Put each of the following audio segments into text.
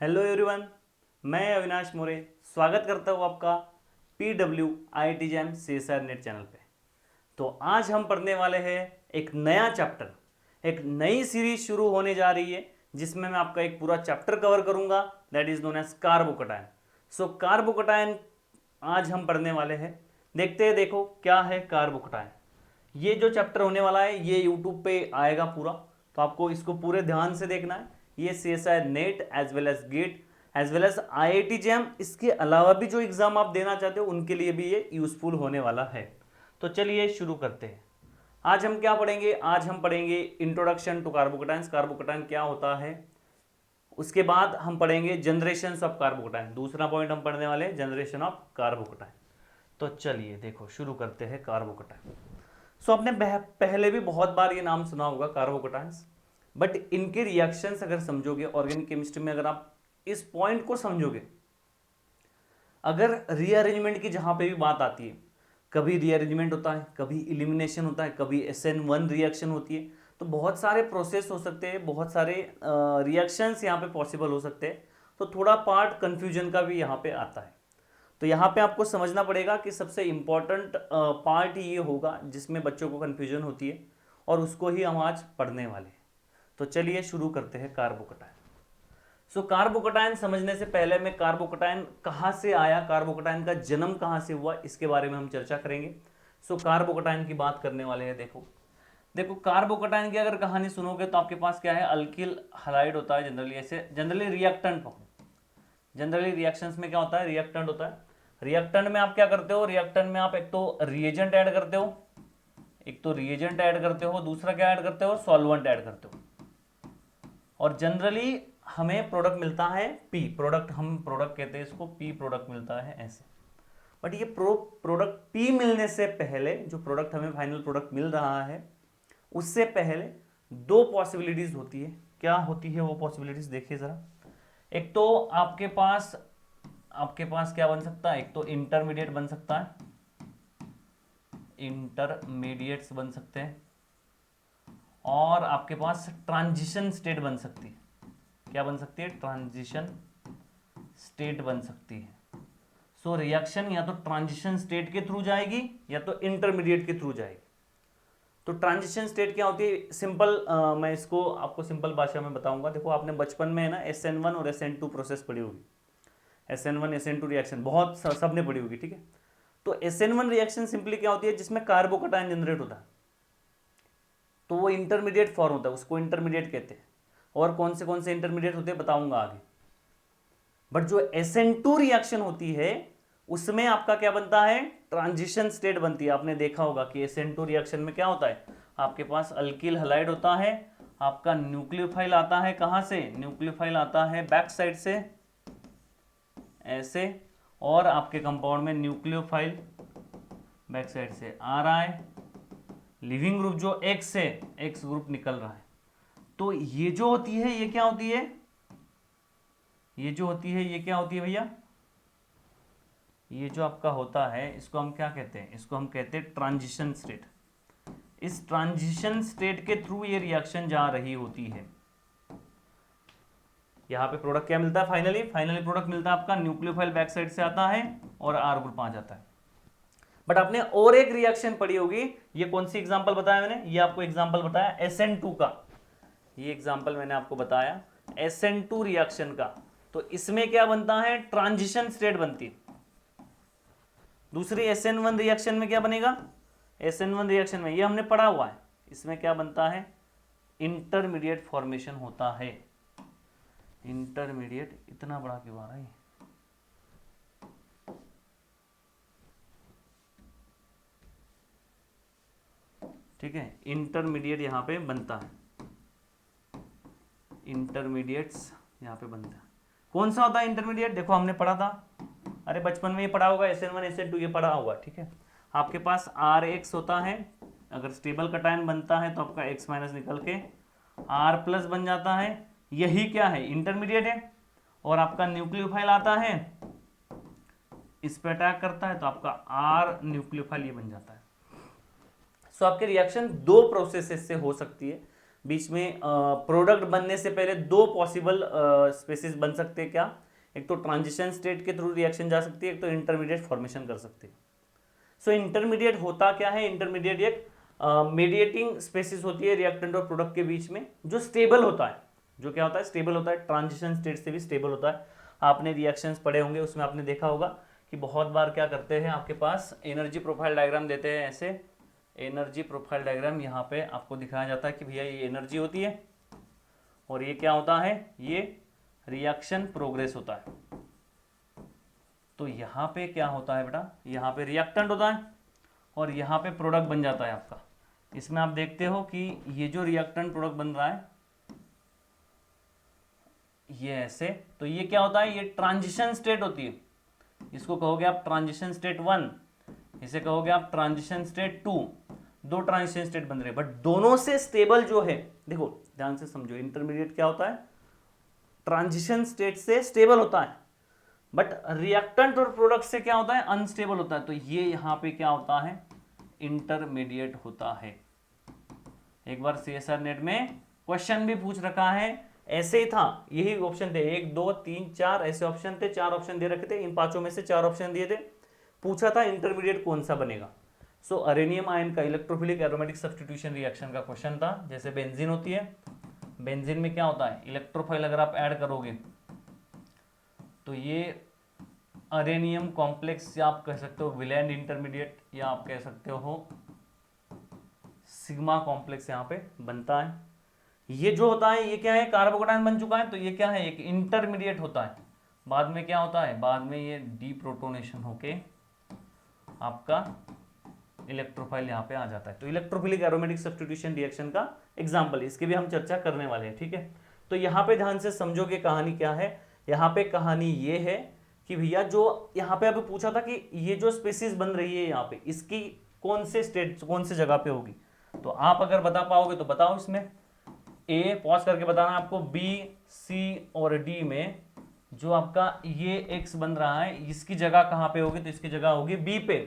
Hello everyone, मैं अविनाश मोरे स्वागत करता हूँ आपका PW IIT jam CSR net channel पे। तो आज हम पढ़ने वाले हैं एक नया चैप्टर, एक नई सीरीज शुरू होने जा रही है जिसमें मैं आपका एक पूरा चैप्टर कवर करूंगा, that is known as carbocation. So carbocation आज हम पढ़ने वाले हैं। देखते हैं, देखो क्या है कार्बोकटायन। ये जो चैप्टर होने वाला है ये यूट्यूब पे आएगा पूरा, तो आपको इसको पूरे ध्यान से देखना है। ये CSI NET as well as GATE as well as IIT JAM, इसके अलावा भी जो एग्जाम आप देना चाहते हो उनके लिए भी ये यूजफुल होने वाला है। तो चलिए शुरू करते हैं। आज हम क्या पढ़ेंगे? आज हम पढ़ेंगे इंट्रोडक्शन टू कार्बोकटायंस, कार्बोकटायन क्या होता है। उसके बाद हम पढ़ेंगे जनरेशन ऑफ कार्बोकटायन। दूसरा पॉइंट हम पढ़ने वाले हैं जनरेशन ऑफ कार्बोकटायन। तो चलिए देखो शुरू करते हैं कार्बोकटायन। सो आपने पहले भी बहुत बार ये नाम सुना होगा कार्बोकटायंस, बट इनके रिएक्शंस अगर समझोगे ऑर्गेनिक केमिस्ट्री में, अगर आप इस पॉइंट को समझोगे, अगर रीअरेंजमेंट की जहां पे भी बात आती है, कभी रीअरेंजमेंट होता है, कभी इलिमिनेशन होता है, कभी SN1 रिएक्शन होती है, तो बहुत सारे प्रोसेस हो सकते हैं, बहुत सारे रिएक्शंस यहाँ पे पॉसिबल हो सकते हैं। तो थोड़ा पार्ट कंफ्यूजन का भी यहाँ पे आता है। तो यहाँ पे आपको समझना पड़ेगा कि सबसे इम्पॉर्टेंट पार्ट ये होगा जिसमें बच्चों को कन्फ्यूजन होती है, और उसको ही हम आज पढ़ने वाले हैं। तो चलिए शुरू करते हैं कार्बोकटायन। सो कार्बोकटायन समझने से पहले मैं कार्बोकटायन कहाँ से आया, कार्बोकटायन का जन्म कहाँ से हुआ, इसके बारे में हम चर्चा करेंगे। सो कार्बोकटायन की बात करने वाले हैं। देखो देखो कार्बोकटायन की अगर कहानी सुनोगे तो आपके पास क्या है, अल्किल हलाइड होता है जनरली, ऐसे जनरली रिएक्टेंट हो। जनरली रिएक्शंस में क्या होता है, रिएक्टेंट होता है। रिएक्टेंट में आप क्या करते हो, रिएक्टेंट में आप एक तो रिएजेंट ऐड करते हो, दूसरा क्या ऐड करते हो, सॉल्वेंट ऐड करते हो। और जनरली हमें प्रोडक्ट मिलता है पी प्रोडक्ट, हम प्रोडक्ट कहते हैं इसको, पी प्रोडक्ट मिलता है ऐसे। बट ये प्रोडक्ट पी मिलने से पहले, जो प्रोडक्ट हमें फाइनल प्रोडक्ट मिल रहा है, उससे पहले दो पॉसिबिलिटीज होती है। क्या होती है वो पॉसिबिलिटीज, देखिए जरा। एक तो आपके पास क्या बन सकता है, एक तो इंटरमीडिएट बन सकता है, इंटरमीडिएट्स बन सकते हैं, और आपके पास ट्रांजिशन स्टेट बन सकती है। क्या बन सकती है, ट्रांजिशन स्टेट बन सकती है। सो रिएक्शन या तो ट्रांजिशन स्टेट के थ्रू जाएगी या तो इंटरमीडिएट के थ्रू जाएगी। तो ट्रांजिशन स्टेट क्या होती है, सिंपल मैं इसको आपको सिंपल भाषा में बताऊंगा। देखो आपने बचपन में है ना SN1 और SN2 प्रोसेस पढ़ी होगी, SN1 SN2 रिएक्शन बहुत सबने पढ़ी होगी, ठीक है। तो SN1 रिएक्शन सिंपली क्या होती है, जिसमें कार्बोकटायन जनरेट होता है, तो वो इंटरमीडिएट फॉर्म होता है, उसको इंटरमीडिएट कहते हैं। और कौन से इंटरमीडिएट होते हैं बताऊंगा आगे। बट जो SN2 रिएक्शन होती है उसमें आपका क्या बनता है, ट्रांजिशन स्टेट बनती है। आपने देखा होगा कि SN2 रिएक्शन में क्या होता है, आपके पास अल्किल हलाइड होता है, आपका न्यूक्लियोफाइल आता है, कहां से, न्यूक्लियोफाइल आता है बैक साइड से ऐसे, और आपके कंपाउंड में न्यूक्लियोफाइल बैक साइड से आ रहा है, लिविंग ग्रुप जो X है, X ग्रुप निकल रहा है। तो ये जो होती है ये क्या होती है, ये क्या होती है भैया, ये जो आपका होता है इसको हम क्या कहते हैं, इसको हम कहते हैं ट्रांजिशन स्टेट। इस ट्रांजिशन स्टेट के थ्रू ये रिएक्शन जा रही होती है। यहां पे प्रोडक्ट क्या मिलता है, फाइनली प्रोडक्ट मिलता है आपका, न्यूक्लियोफाइल बैक साइड से आता है और R ग्रुप आ जाता है। बट आपने और एक रिएक्शन पढ़ी होगी, ये कौन सी एग्जांपल बताया मैंने, ये आपको एग्जांपल बताया SN2 का, ये एग्जांपल मैंने आपको बताया SN2 रिएक्शन का। तो इसमें क्या बनता है, ट्रांजिशन स्टेट बनती है। दूसरी SN1 रिएक्शन में क्या बनेगा, SN1 रिएक्शन में ये हमने पढ़ा हुआ है, इसमें क्या बनता है, इंटरमीडिएट फॉर्मेशन होता है। इंटरमीडिएट, इतना बड़ा क्यों आ रहा है, ठीक है, इंटरमीडिएट यहां पे बनता है, इंटरमीडिएट्स यहां पे बनता है। कौन सा होता है इंटरमीडिएट, देखो हमने पढ़ा था, अरे बचपन में ये पढ़ा होगा, SN1 SN2 ये पढ़ा होगा, ठीक है। आपके पास RX होता है, अगर स्टेबल कटायन बनता है तो आपका X माइनस निकल के R प्लस बन जाता है, यही क्या है, इंटरमीडिएट है। और आपका न्यूक्लियोफाइल आता है, इस पे अटैक करता है तो आपका R न्यूक्लियोफाइल ये बन जाता है। सो आपके रिएक्शन दो प्रोसेसेस से हो सकती है, बीच में प्रोडक्ट बनने से पहले दो पॉसिबल स्पेसिस बन सकते हैं क्या, एक तो ट्रांजिशन स्टेट के थ्रू रिएक्शन जा सकती है, एक तो इंटरमीडिएट फॉर्मेशन कर सकती है। सो इंटरमीडिएट होता क्या है, इंटरमीडिएट एक मीडिएटिंग स्पेसिस होती है रिएक्टेंट और प्रोडक्ट के बीच में, जो स्टेबल होता है, जो क्या होता है, स्टेबल होता है, ट्रांजिशन स्टेट से भी स्टेबल होता है। आपने रिएक्शंस पढ़े होंगे, उसमें आपने देखा होगा कि बहुत बार क्या करते हैं, आपके पास एनर्जी प्रोफाइल डायग्राम देते हैं, ऐसे एनर्जी प्रोफाइल डायग्राम यहाँ पे आपको दिखाया जाता है कि भैया ये एनर्जी होती है और ये क्या होता है, ये रिएक्शन प्रोग्रेस होता है। तो यहाँ पे क्या होता है बेटा, यहाँ पे रिएक्टेंट होता है और यहाँ पे प्रोडक्ट बन जाता है आपका। इसमें आप देखते हो कि ये जो रिएक्टेंट प्रोडक्ट बन रहा है ये ऐसे, तो ये क्या होता है, ये ट्रांजिशन स्टेट होती है। इसको कहोगे आप ट्रांजिशन स्टेट 1, इसे कहोगे आप ट्रांजिशन स्टेट 2। दो ट्रांजिशन स्टेट बन रहे हैं, बट दोनों से स्टेबल जो है, देखो ध्यान से समझो, इंटरमीडिएट क्या होता है, ट्रांजिशन स्टेट से स्टेबल होता है, बट रिएक्टेंट और प्रोडक्ट से क्या होता है, अनस्टेबल होता है। तो ये यहाँ पे क्या होता है, इंटरमीडिएट होता है। एक बार सीएसआर नेट में क्वेश्चन भी पूछ रखा है, ऐसे ही था, यही ऑप्शन थे, 1 2 3 4 ऐसे ऑप्शन थे, 4 ऑप्शन दे रखे थे, इन पांचों में से 4 ऑप्शन दिए थे, पूछा था इंटरमीडिएट कौन सा बनेगा। सो अरेनियम आयन का इलेक्ट्रोफिलिक एरोमेटिक सब्स्टिट्यूशन रिएक्शन का क्वेश्चन था। जैसे बेंजीन होती है, बेंजीन में क्या होता है, इलेक्ट्रोफाइल अगर आप ऐड करोगे तो ये अरेनियम कॉम्प्लेक्स, या आप कह सकते हो विलैंड इंटरमीडिएट, या आप कह सकते हो सिग्मा कॉम्प्लेक्स यहाँ पे बनता है। ये जो होता है ये क्या है, कार्बोकेटायन बन चुका है, तो ये क्या है, एक इंटरमीडिएट होता है। बाद में क्या होता है, बाद में ये डीप्रोटोनेशन होके आपका इलेक्ट्रोफाइल यहाँ पे आ जाता है। तो इलेक्ट्रोफिलिक एरोमेटिक सब्स्टिट्यूशन रिएक्शन का एग्जांपल, इसकी भी हम चर्चा करने वाले हैं, ठीक है। तो यहाँ पे ध्यान से समझोगे कहानी क्या है, यहाँ पे कहानी ये है कि भैया जो यहाँ पे अभी पूछा था कि ये जो स्पेसीज बन रही है यहाँ पे, इसकी कौन से स्टेट, कौन से जगह पे होगी। तो आप अगर बता पाओगे तो बताओ, इसमें ए पॉज करके बताना आपको, बी सी और डी में जो आपका ये एक्स बन रहा है, इसकी जगह कहाँ पे होगी, तो इसकी जगह होगी बी पे।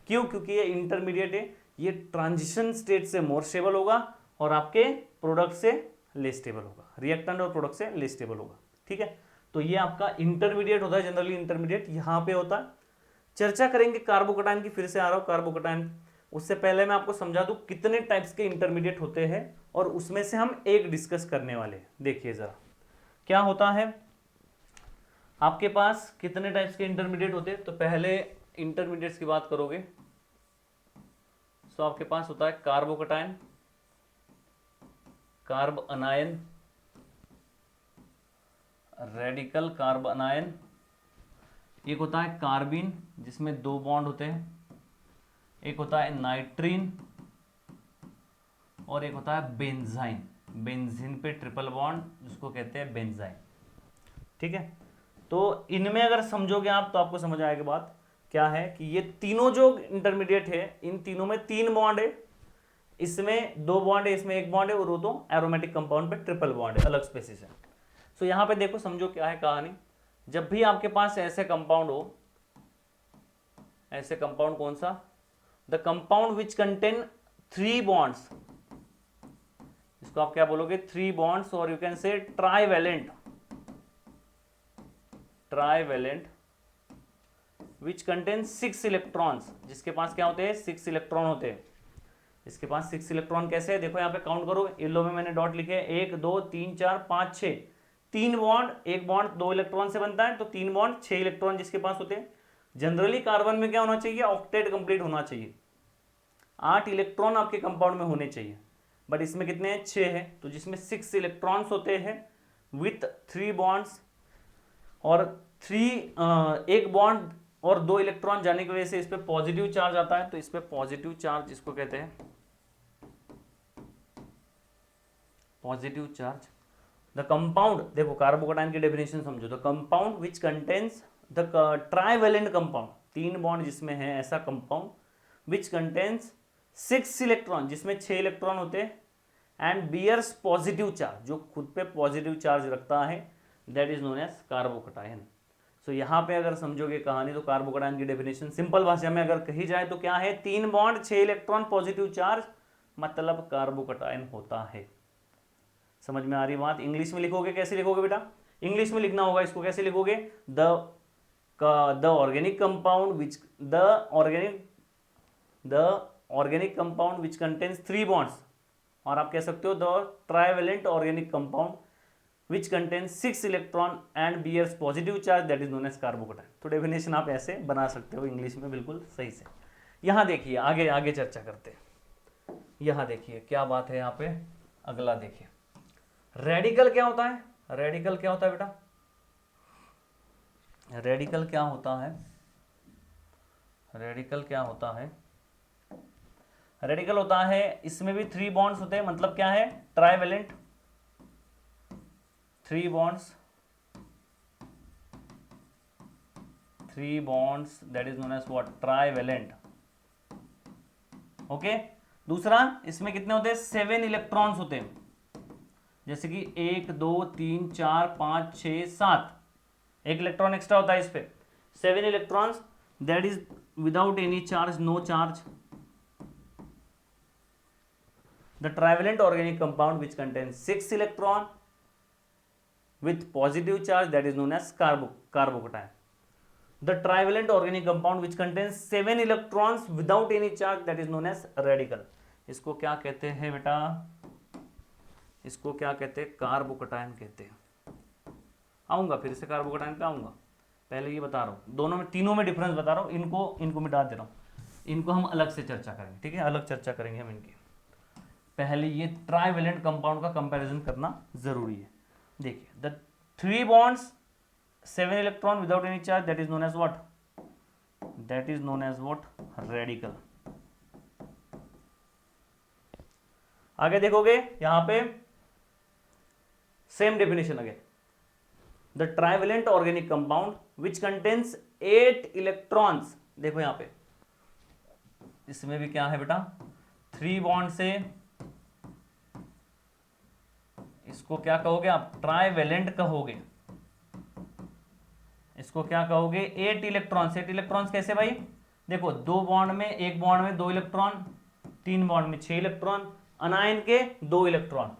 क्यों, क्योंकि ये इंटरमीडिएट है, ये ट्रांजिशन स्टेट से मोर स्टेबल होगा और आपके प्रोडक्ट से लेस स्टेबल होगा, रिएक्टेंट और प्रोडक्ट से लेस स्टेबल होगा, ठीक है। तो ये आपका इंटरमीडिएट होता है, जनरली इंटरमीडिएट यहाँ पे होता है। चर्चा करेंगे कार्बोकेटायन की, फिर से आ रहा हूँ कार्बोकेटायन, उससे पहले मैं आपको समझा दूं कितने टाइप्स के इंटरमीडिएट होते हैं, और उसमें से हम एक डिस्कस करने वाले हैं। देखिए जरा क्या होता है, आपके पास कितने टाइप्स के इंटरमीडिएट होते हैं। तो पहले इंटरमीडिएट्स की बात करोगे तो आपके पास होता है कार्बोकेटायन, कार्ब अनायन, रेडिकल कार्ब अनायन, एक होता है कार्बिन जिसमें 2 बॉन्ड होते हैं, एक होता है नाइट्रीन, और एक होता है बेंजाइन, बेंजीन पे ट्रिपल बॉन्ड जिसको कहते हैं बेंजाइन, ठीक है। तो इनमें अगर समझोगे आप तो आपको समझ आएगी बात क्या है कि ये तीनों जो इंटरमीडिएट है, इन तीनों में 3 बॉन्ड है, इसमें 2 बॉन्ड है, इसमें 1 बॉन्ड है, और वो तो एरोमेटिक कंपाउंड पे ट्रिपल बॉन्ड है, अलग स्पेसिस है। सो यहाँ पे देखो समझो क्या है कहानी, जब भी आपके पास ऐसे कंपाउंड हो, ऐसे कंपाउंड कौन सा, the compound which contain 3 bonds, इसको आप क्या बोलोगे, 3 बॉन्ड्स, और you can say trivalent, trivalent which contain 6 electrons, जिसके पास क्या होते हैं, 6 इलेक्ट्रॉन होते हैं। इसके पास 6 इलेक्ट्रॉन कैसे है, देखो यहाँ पे काउंट करो, येलो में मैंने डॉट लिखे, 1 2 3 4 5 6, 3 बॉन्ड, 1 बॉन्ड 2 इलेक्ट्रॉन से बनता है, तो 3 बॉन्ड 6 इलेक्ट्रॉन जिसके पास होते हैं। जनरली कार्बन में क्या होना चाहिए, ऑक्टेट कंप्लीट होना चाहिए, 8 इलेक्ट्रॉन आपके कंपाउंड में होने चाहिए, बट इसमें कितने हैं, 6 है, तो जिसमें 6 इलेक्ट्रॉन्स होते हैं विथ 3 बॉन्ड्स, और 1 बॉन्ड और 2 इलेक्ट्रॉन जाने की वजह से इस पे पॉजिटिव चार्ज आता है, तो इस पे पॉजिटिव चार्ज इसको कहते हैं पॉजिटिव चार्ज। द कंपाउंड, देखो कार्बोकेटायन की डेफिनेशन समझो, the compound which contains the trivalent compound, 3 bond जिसमें है ऐसा कंपाउंड, विच कंटेन्स 6 इलेक्ट्रॉन, जिसमें 6 इलेक्ट्रॉन होते हैं, एंड बियर्स पॉजिटिव चार्ज, जो खुद पे पॉजिटिव चार्ज रखता है, that is known as carbocation. So यहाँ पे अगर समझोगे कहानी तो कार्बोकेटायन की डेफिनेशन सिंपल भाषा में अगर कही जाए तो क्या है, 3 बॉन्ड 6 इलेक्ट्रॉन पॉजिटिव चार्ज, मतलब कार्बोकेटायन होता है। समझ में आ रही बात? इंग्लिश में लिखोगे कैसे लिखोगे बेटा? इंग्लिश में लिखना होगा इसको, कैसे लिखोगे? The organic compound which organic compound which contains 3 bonds, और आप कह सकते हो the trivalent organic compound which contains 6 electron and bears positive charge, that is known as carbocation. तो डेफिनेशन आप ऐसे बना सकते हो इंग्लिश में बिल्कुल सही से। यहाँ देखिए आगे आगे चर्चा करते हैं। यहाँ देखिए क्या बात है यहाँ पे, अगला देखिए रेडिकल क्या होता है। रेडिकल क्या होता है बेटा? रेडिकल क्या होता है? रेडिकल क्या होता है? रेडिकल होता है, इसमें भी 3 बॉन्ड्स होते हैं, मतलब क्या है? Trivalent 3 bonds that is known as what? Trivalent. Okay. दूसरा, इसमें कितने होते हैं? 7 इलेक्ट्रॉन्स होते हैं, जैसे कि 1 2 3 4 5 6 7, एक इलेक्ट्रॉन एक्स्ट्रा होता है इस पे। 7 electrons that is without any charge, no charge. The trivalent organic compound which contains 6 electron with positive charge, that is known as carbocation. The trivalent organic compound which contains 7 electrons without any charge, that is known as radical. इसको क्या कहते हैं बेटा? इसको क्या कहते हैं? Carbocation कहते हैं। आऊंगा फिर से कार्बोकेटायन पे आऊंगा, पहले ये बता रहा हूँ, दोनों में तीनों में डिफरेंस बता रहा हूँ। इनको मिटा दे रहा हूँ, इनको हम अलग से चर्चा करेंगे, ठीक है? अलग चर्चा करेंगे हम इनकी। पहले ये ट्राइवेलेंट कंपाउंड का कंपैरिजन करना जरूरी है। देखिए, the 3 bonds 7 electron without any charge, that is known as what? That is known as what? Radical. आगे देखोगे यहां पे same definition again. The trivalent organic compound which contains 8 electrons, देखो यहां पे इसमें भी क्या है बेटा? 3 बॉन्ड से, इसको क्या कहोगे आप? ट्राइवेलेंट कहोगे। इसको क्या कहोगे? 8 इलेक्ट्रॉन्स। 8 इलेक्ट्रॉन्स कैसे भाई? देखो, 2 बॉन्ड में, एक बॉन्ड में 2 इलेक्ट्रॉन, 3 बॉन्ड में 6 इलेक्ट्रॉन, अनायन के 2 इलेक्ट्रॉन।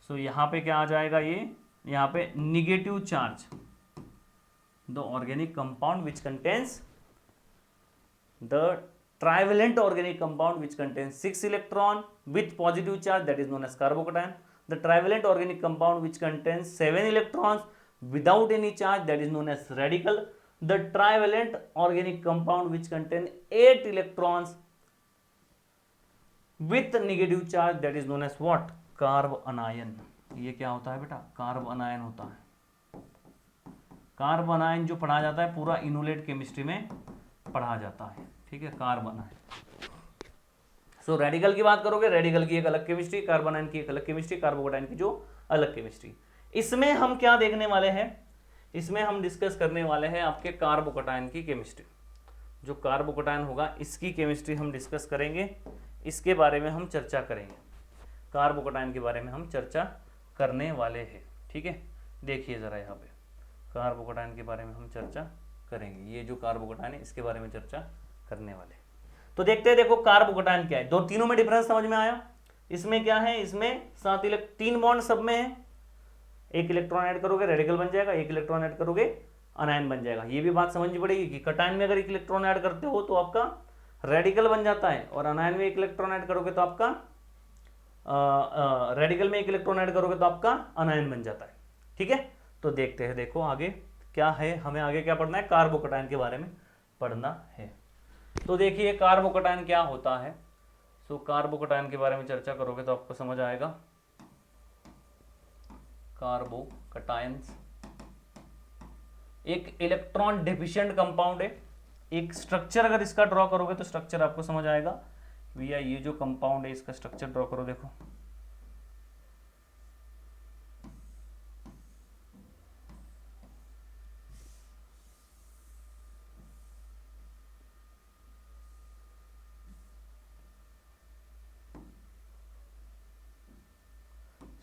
सो यहां पे क्या आ जाएगा? ये यहां पे negative charge. The organic compound which contains, the trivalent organic compound which contains 6 electron with positive charge, that is known as carbocation. The trivalent organic compound which contains 7 electrons without any charge, that is known as radical. The trivalent organic compound which contains 8 electrons with negative charge, that is known as what? Carb अनायन। ये क्या होता है बेटा? Carb अनायन होता है। Carb अनायन जो पढ़ा जाता है पूरा इनोलेट केमिस्ट्री में पढ़ा जाता है, ठीक है? Carbon ion. सो रेडिकल की बात करोगे, रेडिकल की एक अलग केमिस्ट्री, कार्बन आयन की एक अलग केमिस्ट्री, कार्बोकेटायन की जो अलग केमिस्ट्री। इसमें हम क्या देखने वाले हैं? इसमें हम डिस्कस करने वाले हैं आपके कार्बोकेटायन की केमिस्ट्री। जो कार्बोकेटायन होगा इसकी केमिस्ट्री हम डिस्कस करेंगे, इसके बारे में हम चर्चा करेंगे। कार्बोकेटायन के बारे में हम चर्चा करने वाले हैं, ठीक है? देखिए जरा यहाँ पे कार्बोकेटायन के बारे में हम चर्चा करेंगे। ये जो कार्बोकेटायन है इसके बारे में चर्चा करने वाले। तो देखते हैं, देखो कार्बोकेटायन क्या है। दो तीनों में डिफरेंस समझ में आया? इसमें क्या है? इसमें 3 बॉन्ड सब में है, एक इलेक्ट्रॉन ऐड करोगे रेडिकल बन जाएगा, एक इलेक्ट्रॉन ऐड करोगे अनायन बन जाएगा। ये भी बात समझनी पड़ेगी कि कटायन में अगर एक इलेक्ट्रॉन ऐड करते हो तो आपका रेडिकल बन जाता है, और अनायन में एक इलेक्ट्रॉन ऐड करोगे तो आपका रेडिकल में एक इलेक्ट्रॉन ऐड करोगे तो आपका अनायन बन जाता है, ठीक है? तो देखते हैं, देखो आगे क्या है, हमें आगे क्या पढ़ना है? कार्बोकेटायन के बारे में पढ़ना है। तो देखिए कार्बोकेटायन क्या होता है। सो कार्बोकेटायन के बारे में चर्चा करोगे तो आपको समझ आएगा। कार्बोकेटायंस एक इलेक्ट्रॉन डेफिशिएंट कंपाउंड है। एक स्ट्रक्चर अगर इसका ड्रॉ करोगे तो स्ट्रक्चर आपको समझ आएगा भैया। ये जो कंपाउंड है इसका स्ट्रक्चर ड्रॉ करो, देखो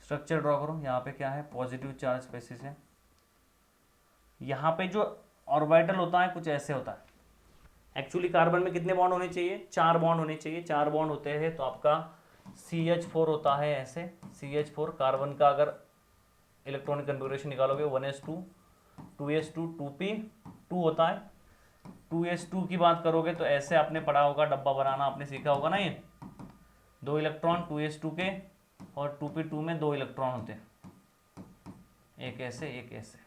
स्ट्रक्चर ड्रॉ करो। यहाँ पे क्या है? पॉजिटिव चार्ज स्पेसिस है। यहाँ पे जो ऑर्बिटल होता है कुछ ऐसे होता है। एक्चुअली कार्बन में कितने बॉन्ड होने चाहिए? 4 बॉन्ड होने चाहिए। 4 बॉन्ड होते हैं तो आपका CH4 होता है ऐसे, CH4 कार्बन का अगर इलेक्ट्रॉनिक कन्फिग्रेशन निकालोगे 1s2 2s2 2p2 होता है। 2s2 की बात करोगे तो ऐसे आपने पढ़ा होगा, डब्बा बनाना आपने सीखा होगा ना, ये 2 इलेक्ट्रॉन 2s2 के और 2p2 में 2 इलेक्ट्रॉन होते हैं, एक ऐसे एक ऐसे।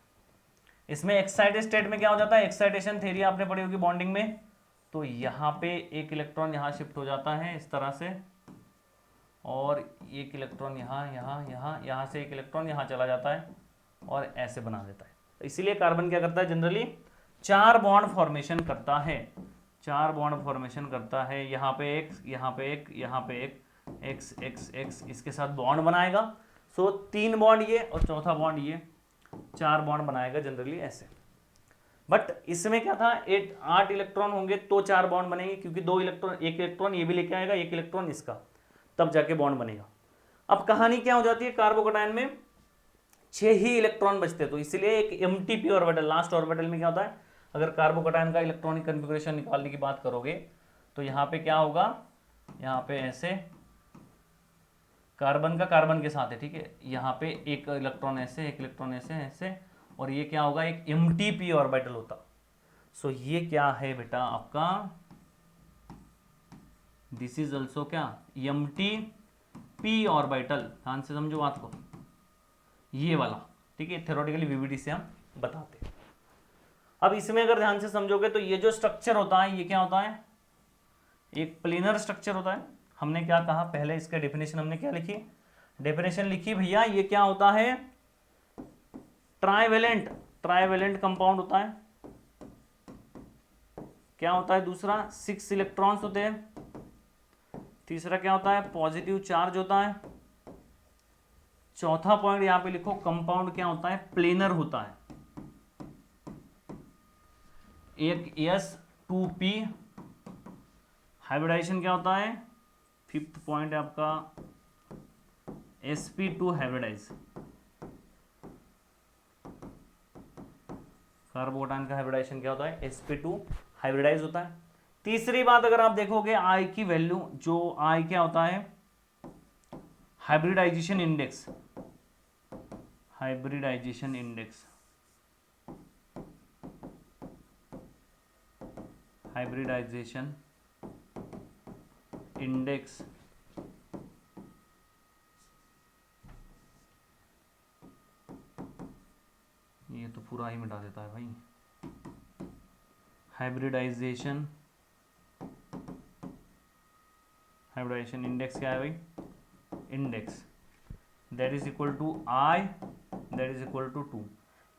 इसमें एक्साइटेड स्टेट में क्या हो जाता है, एक्साइटेशन थ्योरी आपने पढ़ी होगी बॉन्डिंग में, तो यहाँ पे एक इलेक्ट्रॉन यहाँ शिफ्ट हो जाता है इस तरह से, और एक इलेक्ट्रॉन यहाँ से एक इलेक्ट्रॉन यहाँ चला जाता है और ऐसे बना देता है। तो इसीलिए कार्बन क्या करता है, जनरली 4 बॉन्ड फॉर्मेशन करता है, 4 बॉन्ड फॉर्मेशन करता है। यहाँ पे एक, यहाँ पे एक, यहाँ पे एक, एक्स एक्स एक्स इसके साथ बॉन्ड बनाएगा। सो 3 बॉन्ड ये और चौथा बॉन्ड ये, 4 बॉन्ड बनाएगा जनरली ऐसे। बट इसमें क्या था, 8 इलेक्ट्रॉन होंगे तो 4 बॉन्ड बनेंगे, क्योंकि 2 इलेक्ट्रॉन, एक इलेक्ट्रॉन ये भी लेके आएगा, एक इलेक्ट्रॉन इसका, तब जाके बॉन्ड बनेगा। अब कहानी क्या हो जाती है, कार्बोकैटायन में 6 ही इलेक्ट्रॉन बचते, तो इसलिए एक एमटीपी ऑर्बिटल, लास्ट ऑर्बिटल में क्या होता है, अगर कार्बोकैटायन का इलेक्ट्रॉनिक कन्फिग्रेशन निकालने की बात करोगे तो यहाँ पे क्या होगा, यहाँ पे ऐसे कार्बन का कार्बन के साथ है, ठीक है, यहाँ पे एक इलेक्ट्रॉन ऐसे, एक इलेक्ट्रॉन ऐसे ऐसे, और ये क्या होगा, एक एमटीपी ऑर्बिटल होता। सो ये क्या है बेटा आपका, दिस इज ऑल्सो क्या, एमटीपी ऑर्बिटल। ध्यान से समझो बात को, ये वाला, ठीक है, थ्योरेटिकली वीवीडी से हम बताते हैं। अब इसमें अगर ध्यान से समझोगे तो ये जो स्ट्रक्चर होता है, ये क्या होता है, एक प्लेनर स्ट्रक्चर होता है। हमने क्या कहा पहले, इसका डेफिनेशन हमने क्या लिखी, डेफिनेशन लिखी भैया, ये क्या होता है, ट्राइवेलेंट कंपाउंड होता है। क्या होता है दूसरा, 6 इलेक्ट्रॉन्स होते हैं। तीसरा क्या होता है, पॉजिटिव चार्ज होता है। चौथा पॉइंट यहां पे लिखो, कंपाउंड क्या होता है, प्लेनर होता है। एक S2P हाइब्रिडाइजेशन क्या होता है, 5th पॉइंट है आपका sp2 हाइब्रिडाइज, कार्बोकैटायन का हाइब्रिडाइजेशन क्या होता है, sp2 हाइब्रिडाइज होता है। तीसरी बात अगर आप देखोगे I की वैल्यू, जो I क्या होता है, hybridization index, hybridization index, hybridization index ये तो पूरा ही मिटा देता है भाई। हाइब्रिडाइजेशन इंडेक्स क्या है भाई, index that is equal to I, that is equal to 2।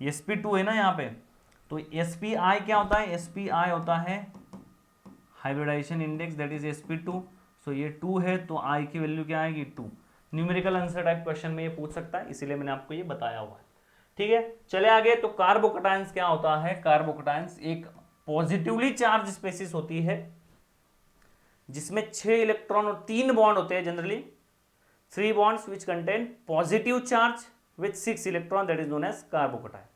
sp2 है ना यहाँ पे, तो spi क्या होता है, spi होता है hybridization index, that is sp2। So ये 2 है तो I की वैल्यू क्या आएगी, 2। न्यूमेरिकल आंसर टाइप क्वेश्चन में ये पूछ सकता है, इसीलिए मैंने आपको ये बताया हुआ है, ठीक है। चले आगे, तो कार्बोकैटायंस क्या होता है, कार्बोकैटायंस एक पॉजिटिवली चार्ज स्पेसीज होती है जिसमें 6 इलेक्ट्रॉन और 3 बॉन्ड होते हैं, generally 3 bonds which contain positive charge with 6 electron, that is known as carbocation.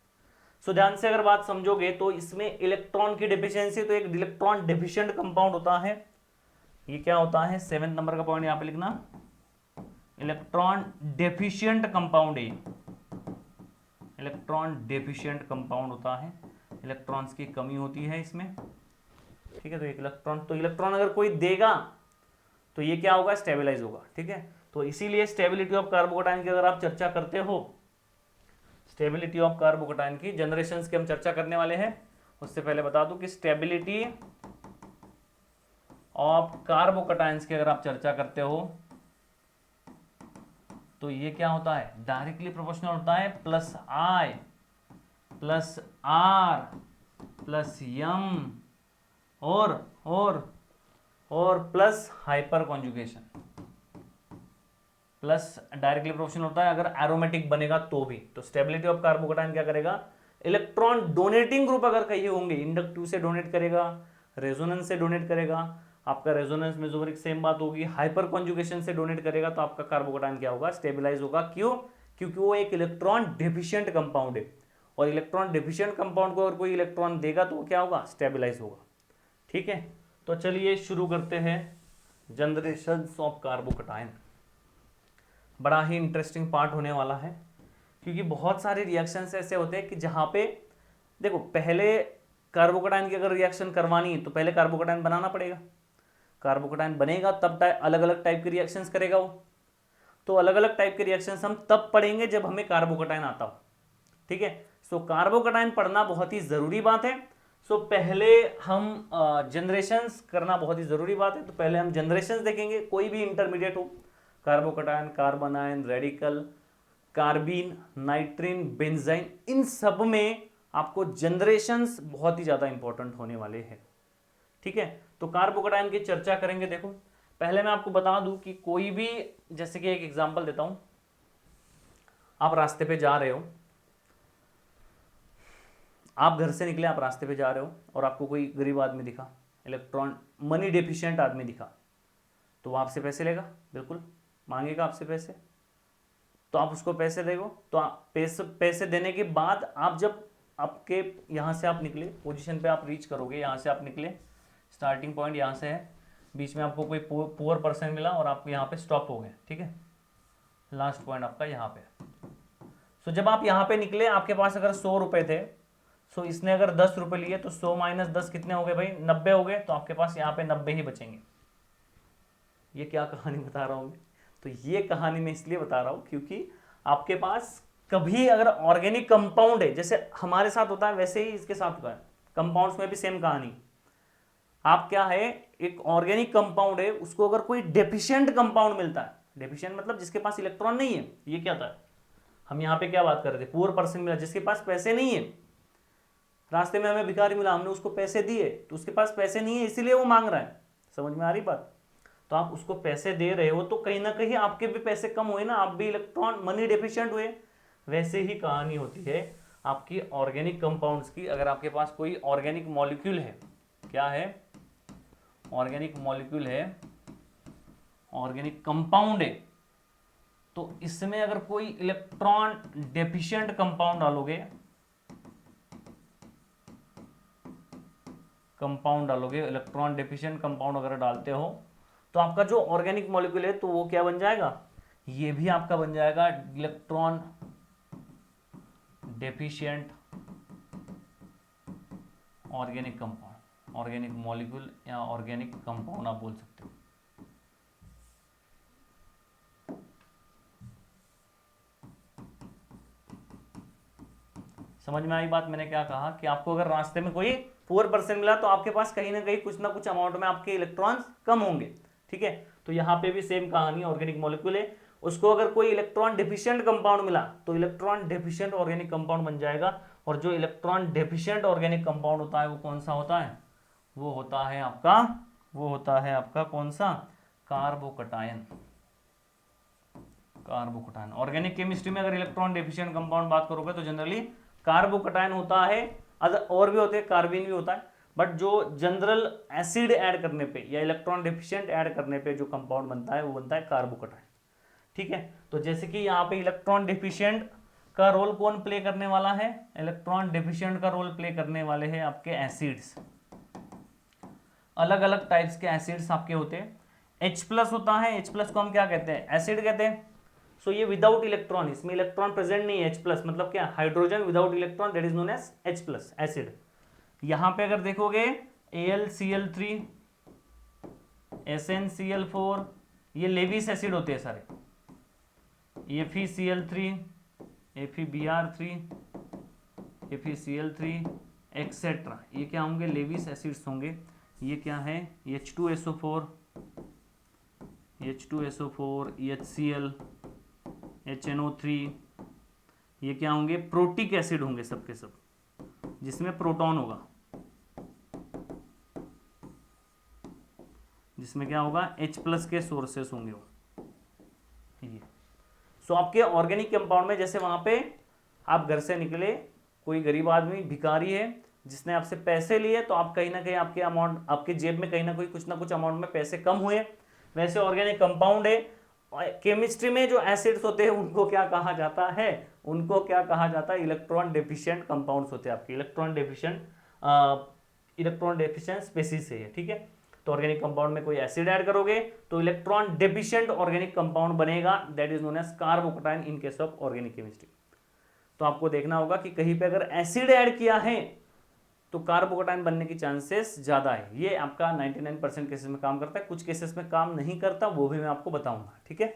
So ध्यान से अगर बात समझोगे तो इसमें इलेक्ट्रॉन की डेफिशिएंसी, तो एक इलेक्ट्रॉन डेफिशिएंट कंपाउंड होता है, ये क्या होता है, 7 नंबर का पॉइंट यहां पे लिखना, इलेक्ट्रॉन डेफिशिएंट कंपाउंड है, इलेक्ट्रॉन डेफिशिएंट कंपाउंड होता है, इलेक्ट्रॉन्स की कमी होती है इसमें, ठीक है। तो एक इलेक्ट्रॉन अगर कोई देगा तो ये क्या होगा, स्टेबलाइज होगा, ठीक है। तो इसीलिए स्टेबिलिटी ऑफ कार्बोकैटायन की अगर आप चर्चा करते हो, स्टेबिलिटी ऑफ कार्बोकैटायन की जनरेशंस की हम चर्चा करने वाले हैं, उससे पहले बता दूं कि स्टेबिलिटी ऑफ कार्बोकैटायंस की अगर आप चर्चा करते हो तो ये क्या होता है, डायरेक्टली प्रोपोर्शनल होता है, plus I plus R plus M और plus hyper conjugation, plus directly proportional होता है अगर एरोमेटिक बनेगा तो भी। तो स्टेबिलिटी ऑफ कार्बोकैटायन क्या करेगा, इलेक्ट्रॉन डोनेटिंग ग्रुप अगर कहीं होंगे, इंडक्टिव से डोनेट करेगा, रेजोनेंस से डोनेट करेगा, आपका रेजोनेंस में जोरिक सेम बात होगी, हाइपर कॉन्जुगेशन से डोनेट करेगा तो आपका कार्बोकैटायन क्या होगा, स्टेबलाइज होगा। क्यों, क्योंकि वो एक इलेक्ट्रॉन डेफिशिएंट कंपाउंड है, और इलेक्ट्रॉन डेफिशिएंट कंपाउंड को अगर कोई इलेक्ट्रॉन देगा तो क्या होगा, स्टेबलाइज होगा, ठीक है। तो चलिए शुरू करते हैं जनरेशंस ऑफ कार्बोकैटायन। बड़ा ही इंटरेस्टिंग पार्ट होने वाला है, क्योंकि बहुत सारे रिएक्शंस ऐसे होते हैं कि जहाँ पे देखो पहले कार्बोकेटाइन की अगर रिएक्शन करवानी है तो पहले कार्बोकेटाइन बनाना पड़ेगा, कार्बोकेटाइन बनेगा तब अलग अलग टाइप के रिएक्शंस करेगा वो। तो अलग अलग टाइप के रिएक्शंस हम तब पढ़ेंगे जब हमें कार्बोकेटाइन आता हो, ठीक है। सो कार्बोकेटाइन पढ़ना बहुत ही ज़रूरी बात है। सो पहले हम जनरेशंस करना बहुत ही ज़रूरी बात है, तो पहले हम जनरेशंस देखेंगे, कोई भी इंटरमीडिएट हो, carbocation, carbanion, radical, carbene, nitrene, benzyne, इन सब में आपको जनरेशंस बहुत ही ज़्यादा इंपॉर्टेंट होने वाले हैं, ठीक है। तो कार्बोकेटाइन की चर्चा करेंगे। देखो पहले मैं आपको बता दूं कि कोई भी, जैसे कि एक एग्जांपल देता हूं, आप रास्ते पे जा रहे हो, आप घर से निकले, आप रास्ते पे जा रहे हो और आपको कोई गरीब आदमी दिखा, इलेक्ट्रॉन मनी डेफिशिएंट आदमी दिखा, तो वो आपसे पैसे लेगा, बिल्कुल मांगेगा आपसे पैसे, तो आप उसको पैसे देगो। तो आप पैसे देने के बाद आप जब आपके यहाँ से आप निकले, पोजीशन पे आप रीच करोगे, यहाँ से आप निकले, स्टार्टिंग पॉइंट यहाँ से है, बीच में आपको कोई पुअर पर्सन मिला और आप यहाँ पे स्टॉप हो गए, ठीक है, लास्ट पॉइंट आपका यहाँ पे। सो जब आप यहाँ पे निकले, आपके पास अगर 100 रुपए थे, सो इसने अगर 10 रुपए लिए, तो 100 माइनस 10 कितने हो गए भाई, 90 हो गए। तो आपके पास यहाँ पे 90 ही बचेंगे। ये क्या कहानी बता रहा हूँ मैं, तो ये कहानी मैं इसलिए बता रहा हूँ क्योंकि आपके पास कभी अगर ऑर्गेनिक कंपाउंड है, जैसे हमारे साथ होता है वैसे ही इसके साथ होता है, कंपाउंड्स में भी सेम कहानी। आप क्या है, एक ऑर्गेनिक कंपाउंड है, उसको अगर कोई डेफिशिएंट कंपाउंड मिलता है, डेफिशिएंट मतलब जिसके पास इलेक्ट्रॉन नहीं है, ये क्या था, हम यहाँ पे क्या बात कर रहे थे, पुअर पर्सन मिला जिसके पास पैसे नहीं है, रास्ते में हमें भिखारी मिला, हमने उसको पैसे दिए, तो उसके पास पैसे नहीं है इसीलिए वो मांग रहा है, समझ में आ रही बात। तो आप उसको पैसे दे रहे हो तो कहीं ना कहीं आपके भी पैसे कम हुए ना, आप भी इलेक्ट्रॉन मनी डेफिशिएंट हुए। वैसे ही कहानी होती है आपकी ऑर्गेनिक कंपाउंड्स की। अगर आपके पास कोई ऑर्गेनिक मॉलिक्यूल है, क्या है, ऑर्गेनिक मॉलिक्यूल है, ऑर्गेनिक कंपाउंड है, तो इसमें अगर कोई इलेक्ट्रॉन डेफिशिएंट कंपाउंड डालोगे, इलेक्ट्रॉन डेफिशिएंट कंपाउंड अगर डालते हो, तो आपका जो ऑर्गेनिक मॉलिक्यूल है तो वो क्या बन जाएगा, ये भी आपका बन जाएगा electron deficient organic compound, organic molecule या ऑर्गेनिक कंपाउंड आप बोल सकते हो। समझ में आई बात, मैंने क्या कहा कि आपको अगर रास्ते में कोई पुअर पर्सन मिला तो आपके पास कहीं ना कहीं कुछ ना कुछ अमाउंट में आपके इलेक्ट्रॉन्स कम होंगे, ठीक है। तो यहाँ पे भी सेम कहानी, ऑर्गेनिक मॉलिक्यूल है, उसको अगर कोई इलेक्ट्रॉन डेफिशिएंट कंपाउंड मिला तो इलेक्ट्रॉन डेफिशिएंट ऑर्गेनिक कंपाउंड बन जाएगा। और जो इलेक्ट्रॉन डेफिशिएंट ऑर्गेनिक कंपाउंड होता है वो कौन सा होता है, वो होता है आपका कौन सा, कार्बोकटायन। कार्बोकटायन ऑर्गेनिक केमिस्ट्री में अगर इलेक्ट्रॉन डेफिशिएंट कंपाउंड बात करोगे तो जनरली कार्बोकटायन होता है, और भी होते हैं, कार्बिन भी होता है, बट जो जनरल एसिड ऐड करने पे या इलेक्ट्रॉन डेफिशिएंट ऐड करने पे जो कंपाउंड बनता है वो बनता है कार्बोकटायन, ठीक है। तो जैसे कि यहाँ पे इलेक्ट्रॉन डेफिशिएंट का रोल कौन प्ले करने वाला है, इलेक्ट्रॉन डेफिशिएंट का रोल प्ले करने वाले हैं आपके एसिड्स, अलग अलग टाइप्स के एसिड्स आपके होते हैं। H+ होता है, H+ को हम क्या कहते हैं, एसिड कहते हैं। सो ये विदाउट इलेक्ट्रॉन, इसमें इलेक्ट्रॉन प्रेजेंट नहीं है, H+ मतलब क्या, hydrogen without electron, that is known as H+ acid. यहाँ पे अगर देखोगे AlCl3, SnCl4, ये लेविस एसिड होते हैं सारे, FeCl3, FeBr3, FeCl3 एक्सेट्रा, ये क्या होंगे, लेविस एसिड्स होंगे। ये क्या है, H2SO4, HCl, HNO3, ये क्या होंगे, प्रोटिक एसिड होंगे सबके सब, जिसमें प्रोटॉन होगा, जिसमें क्या होगा, H+ के सोर्सेस होंगे वो, ये। सो आपके ऑर्गेनिक कंपाउंड में, जैसे वहां पे आप घर से निकले, कोई गरीब आदमी भिखारी है जिसने आपसे पैसे लिए, तो आप कहीं ना कहीं आपके अमाउंट, आपके जेब में कहीं ना कहीं कुछ ना कुछ अमाउंट में पैसे कम हुए। वैसे ऑर्गेनिक कंपाउंड है, केमिस्ट्री में जो एसिड्स होते हैं उनको क्या कहा जाता है, इलेक्ट्रॉन डेफिशिएंट कंपाउंड्स होते हैं आपके, इलेक्ट्रॉन डेफिशिएंट स्पेसीज है, ठीक है। तो ऑर्गेनिक कंपाउंड में कोई एसिड ऐड करोगे तो इलेक्ट्रॉन डेफिशिएंट ऑर्गेनिक कंपाउंड बनेगा, that is known as carbocation in case of organic chemistry. तो आपको देखना होगा कि कहीं पे अगर एसिड ऐड किया है तो कार्बोकैटायन बनने की चांसेस ज्यादा है। ये आपका 99% केसेस में काम करता है, कुछ केसेस में काम नहीं करता, वो भी मैं आपको बताऊंगा, ठीक है।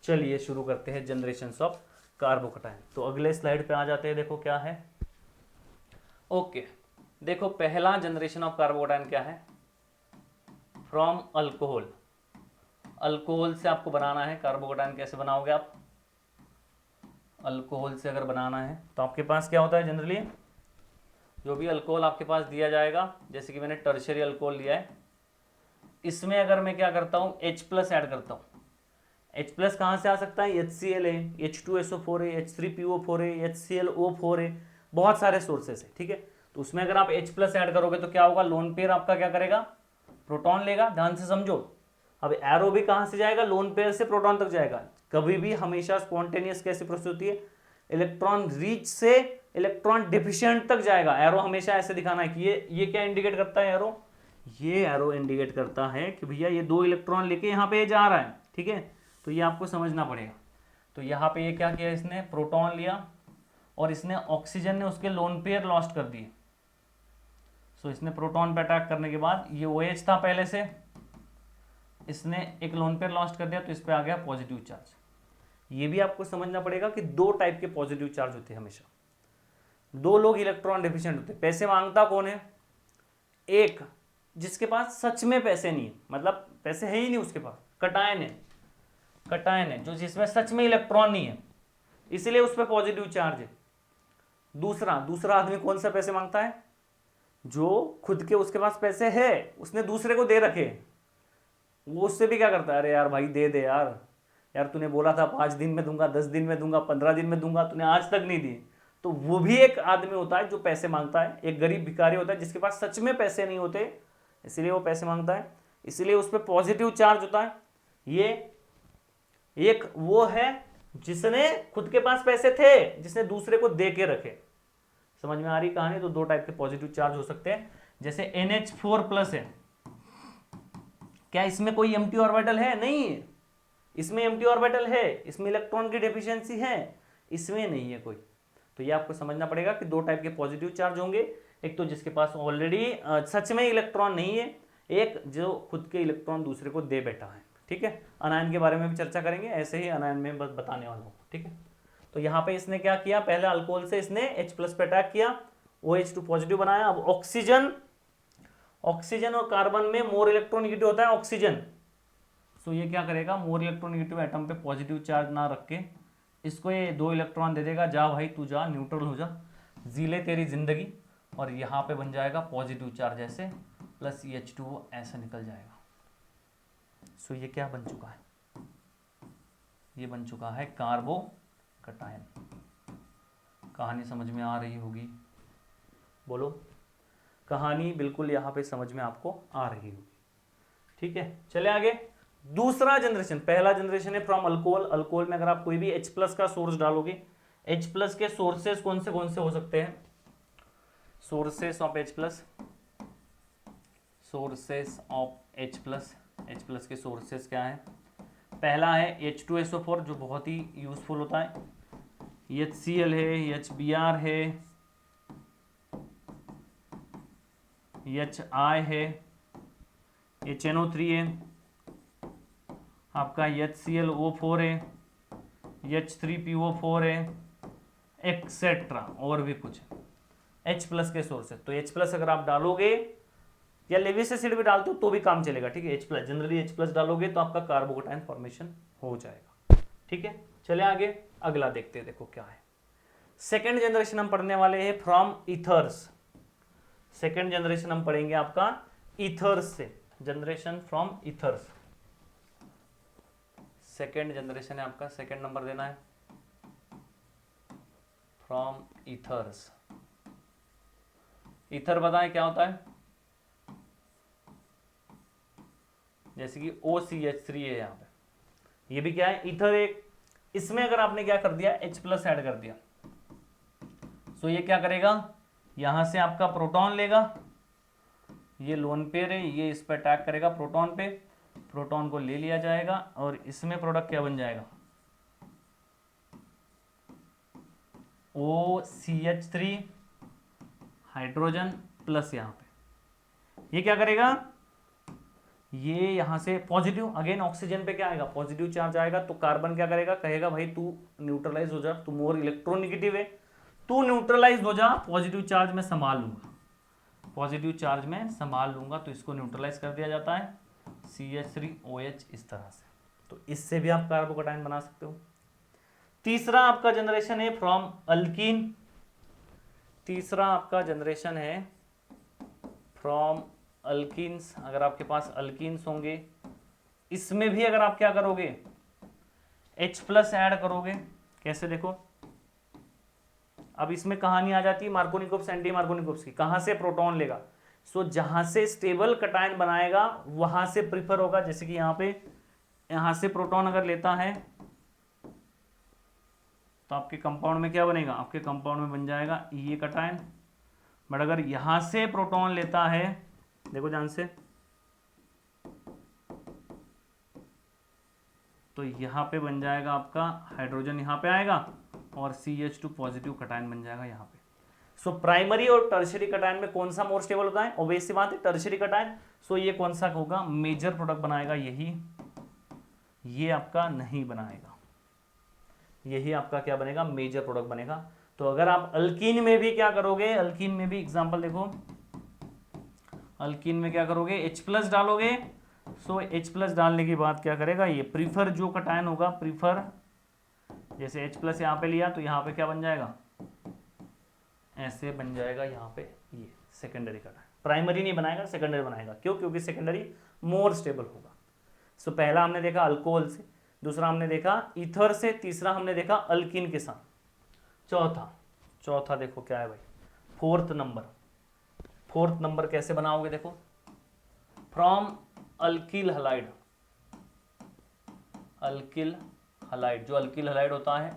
चलिए शुरू करते हैं जनरेशंस ऑफ कार्बोकैटायन। तो अगले स्लाइड पे आ जाते हैं, देखो क्या है। ओके, देखो पहला जनरेशन ऑफ कार्बोकैटायन क्या है, फ्रॉम अल्कोहल। अल्कोहल से आपको बनाना है कार्बोकैटायन। कैसे बनाओगे आप, अल्कोहल से अगर बनाना है तो आपके पास क्या होता है जनरली, जो भी अल्कोहल आपके पास दिया जाएगा, जैसे कि मैंने टर्शियरी अल्कोहल लिया है, इसमें अगर मैं क्या करता हूँ H+ ऐड करता हूँ। H+ कहाँ से आ सकता है, HCl है, H2SO4 है, H3PO4 है, HClO4 है, बहुत सारे सोर्सेस है, ठीक है। तो उसमें अगर आप H+ ऐड करोगे तो क्या होगा, लोन पेयर आपका क्या करेगा, प्रोटॉन लेगा। ध्यान से समझो, अब एरो भी कहाँ से जाएगा, लोन पेयर से प्रोटॉन तक जाएगा। कभी भी हमेशा स्पॉन्टेनियस कैसे प्रोसेस होती है, इलेक्ट्रॉन रीच से इलेक्ट्रॉन डिफिशिएंट तक जाएगा। एरो हमेशा ऐसे दिखाना है कि ये क्या इंडिकेट करता है एरो, ये एरो इंडिकेट करता है कि भैया ये 2 इलेक्ट्रॉन लेके यहाँ पे जा रहा है, ठीक है। तो ये आपको समझना पड़ेगा। तो यहाँ पे ये क्या किया, इसने प्रोटॉन लिया और इसने ऑक्सीजन ने उसके लोन पेयर लॉस्ट कर दिए। सो इसने प्रोटॉन पे अटैक करने के बाद, ये OH था पहले से, इसने एक लोन पेयर लॉस्ट कर दिया तो इस पे आ गया पॉजिटिव चार्ज। ये भी आपको समझना पड़ेगा कि 2 टाइप के पॉजिटिव चार्ज होते हैं हमेशा। 2 लोग इलेक्ट्रॉन डेफिशिएंट होते हैं। पैसे मांगता कौन है, एक जिसके पास सच में पैसे नहीं है, मतलब पैसे है ही नहीं उसके पास, कटायन है, कटायन है जो जिसमें सच में इलेक्ट्रॉन नहीं है, इसलिए उस पर पॉजिटिव चार्ज है। दूसरा आदमी कौन सा पैसे मांगता है, जो खुद के उसके पास पैसे है, उसने दूसरे को दे रखे, वो उससे भी क्या करता है, अरे यार भाई दे दे यार, यार तूने बोला था 5 दिन में दूंगा, 10 दिन में दूंगा, 15 दिन में दूंगा, तूने आज तक नहीं दी। तो वो भी एक आदमी होता है जो पैसे मांगता है। एक गरीब भिखारी होता है जिसके पास सच में पैसे नहीं होते, इसलिए वो पैसे मांगता है, इसलिए उस पर पॉजिटिव चार्ज होता है। ये एक वो है जिसने खुद के पास पैसे थे, जिसने दूसरे को दे के रखे। समझ में आ रही कहानी। तो 2 टाइप के पॉजिटिव चार्ज हो सकते हैं। जैसे NH4+ है, क्या इसमें कोई एम्प्टी ऑर्बिटल है, नहीं, इसमें एम्प्टी ऑर्बिटल है, इसमें इलेक्ट्रॉन की डेफिशिएंसी है, इसमें नहीं है कोई। तो ये आपको समझना पड़ेगा कि 2 टाइप के पॉजिटिव चार्ज होंगे, एक तो जिसके पास ऑलरेडी सच में इलेक्ट्रॉन नहीं है, एक जो खुद के इलेक्ट्रॉन दूसरे को दे बैठा है, ठीक है। अनायन के बारे में भी चर्चा करेंगे, ऐसे ही अनायन में बस बताने वाला हूँ, ठीक है। तो यहाँ पे इसने क्या किया, पहले अल्कोहल से इसने H+ पे अटैक किया, OH2 पॉजिटिव बनाया। अब ऑक्सीजन और कार्बन में मोर इलेक्ट्रोनेगेटिव होता है ऑक्सीजन। सो ये क्या करेगा, मोर इलेक्ट्रोनेगेटिव एटम पे पॉजिटिव चार्ज ना रख के इसको ये 2 इलेक्ट्रॉन दे देगा, जा भाई तू जा, न्यूट्रल हो जा, जी ले तेरी जिंदगी। और यहाँ पे बन जाएगा पॉजिटिव चार्ज ऐसे, प्लस H2O ऐसे निकल जाएगा। सो ये क्या बन चुका है, ये बन चुका है कार्बोकैटायन। कहानी समझ में आ रही होगी, बोलो। कहानी बिल्कुल यहाँ पे समझ में आपको आ रही होगी, ठीक है। चले आगे। दूसरा जनरेशन, पहला जनरेशन है फ्रॉम अल्कोहल। अल्कोहल में अगर आप कोई भी H+ का सोर्स डालोगे, H+ के सोर्सेस कौन से हो सकते हैं, sources of H+, sources of H+ के सोर्सेस क्या है, पहला है H2SO4 जो बहुत ही यूजफुल होता है, HCl है, HBr है, HI है, HNO3 है, आपका HClO4 है, H3PO4 है, एक्सेट्रा, और भी कुछ H+ के सोर्स है। तो H+ अगर आप डालोगे या लेविस एसिड भी डालते हो तो भी काम चलेगा, ठीक है। H+ जनरली H+ डालोगे तो आपका कार्बोकैटायन फॉर्मेशन हो जाएगा, ठीक है। चले आगे, अगला देखते हैं, देखो क्या है। सेकेंड जनरेशन हम पढ़ने वाले हैं फ्रॉम ईथर्स। सेकेंड जनरेशन हम पढ़ेंगे आपका ईथर्स से, generation from ethers. Second generation है आपका, सेकेंड नंबर देना है, फ्रॉम ईथर्स। ईथर बताएं क्या होता है, जैसे कि OCH3 है यहाँ पे, ये भी क्या है, ईथर एक। इसमें अगर आपने क्या कर दिया, H+ ऐड कर दिया, सो ये क्या करेगा, यहां से आपका प्रोटॉन लेगा ये लोन पेयर है, ये इस पर अटैक करेगा प्रोटॉन पे, प्रोटॉन को ले लिया जाएगा और इसमें प्रोडक्ट क्या बन जाएगा, OCH3 हाइड्रोजन प्लस यहाँ पे ये क्या करेगा, ये यहां से पॉजिटिव, अगेन ऑक्सीजन पे क्या आएगा, पॉजिटिव चार्ज आएगा, तो कार्बन क्या करेगा, कहेगा भाई तू न्यूट्रलाइज हो जा, तू मोर इलेक्ट्रोनेगेटिव है, तू न्यूट्रलाइज हो जा, पॉजिटिव चार्ज में संभाल लूंगा, पॉजिटिव चार्ज में संभाल लूंगा, तो इसको न्यूट्रलाइज कर दिया जाता है CH3OH इस तरह से। तो इससे भी आप कार्बोकैटायन बना सकते हो। तीसरा आपका जनरेशन है फ्रॉम अल्कीन, तीसरा आपका जनरेशन है फ्रॉम अल्कीन्स। अगर आपके पास अल्कीन्स होंगे, इसमें भी अगर आप क्या करोगे, H+ ऐड करोगे, कैसे देखो, अब इसमें कहानी आ जाती है मार्कोनिकोव्स एंटी मार्कोनिकोव्स की, कहां से प्रोटॉन लेगा, सो जहां से स्टेबल कटायन बनाएगा वहां से प्रीफर होगा, जैसे कि यहां पे यहां से प्रोटॉन अगर लेता है तो आपके कंपाउंड में क्या बनेगा, आपके कंपाउंड में बन जाएगा ये कटायन, बट अगर यहां से प्रोटॉन लेता है, देखो ध्यान से, तो यहां पे बन जाएगा आपका हाइड्रोजन, यहां पे आएगा और CH2 पॉजिटिव कटायन बन जाएगा यहाँ पे। सो प्राइमरी और टर्शियरी कटायन में कौन सा मोर स्टेबल होता है, ऑब्वियस सी बात है टर्शियरी कटायन। सो ये कौन सा होगा, मेजर प्रोडक्ट बनाएगा यही, ये आपका नहीं बनाएगा, यही आपका क्या बनेगा, मेजर प्रोडक्ट बनेगा। तो अगर आप अल्कीन में भी क्या करोगे, अल्कीन में भी एग्जांपल देखो, अल्कीन में क्या करोगे, H+ डालोगे, सो H+ डालने के बाद क्या करेगा, ये प्रीफर जो कटायन होगा, प्रीफर जैसे H+ यहाँ पे लिया तो यहाँ पे क्या बन जाएगा, ऐसे बन जाएगा यहाँ पे, ये सेकेंडरी कटायन, प्राइमरी नहीं बनाएगा, सेकेंडरी बनाएगा, क्यों, क्योंकि सेकेंडरी मोर स्टेबल होगा। सो पहला हमने देखा अल्कोहल से, दूसरा हमने देखा ईथर से, तीसरा हमने देखा अल्कीन के साथ, चौथा देखो क्या है भाई, फोर्थ नंबर कैसे बनाओगे, देखो from alkyl halide, alkyl halide, जो अल्किल हलाइड होता है,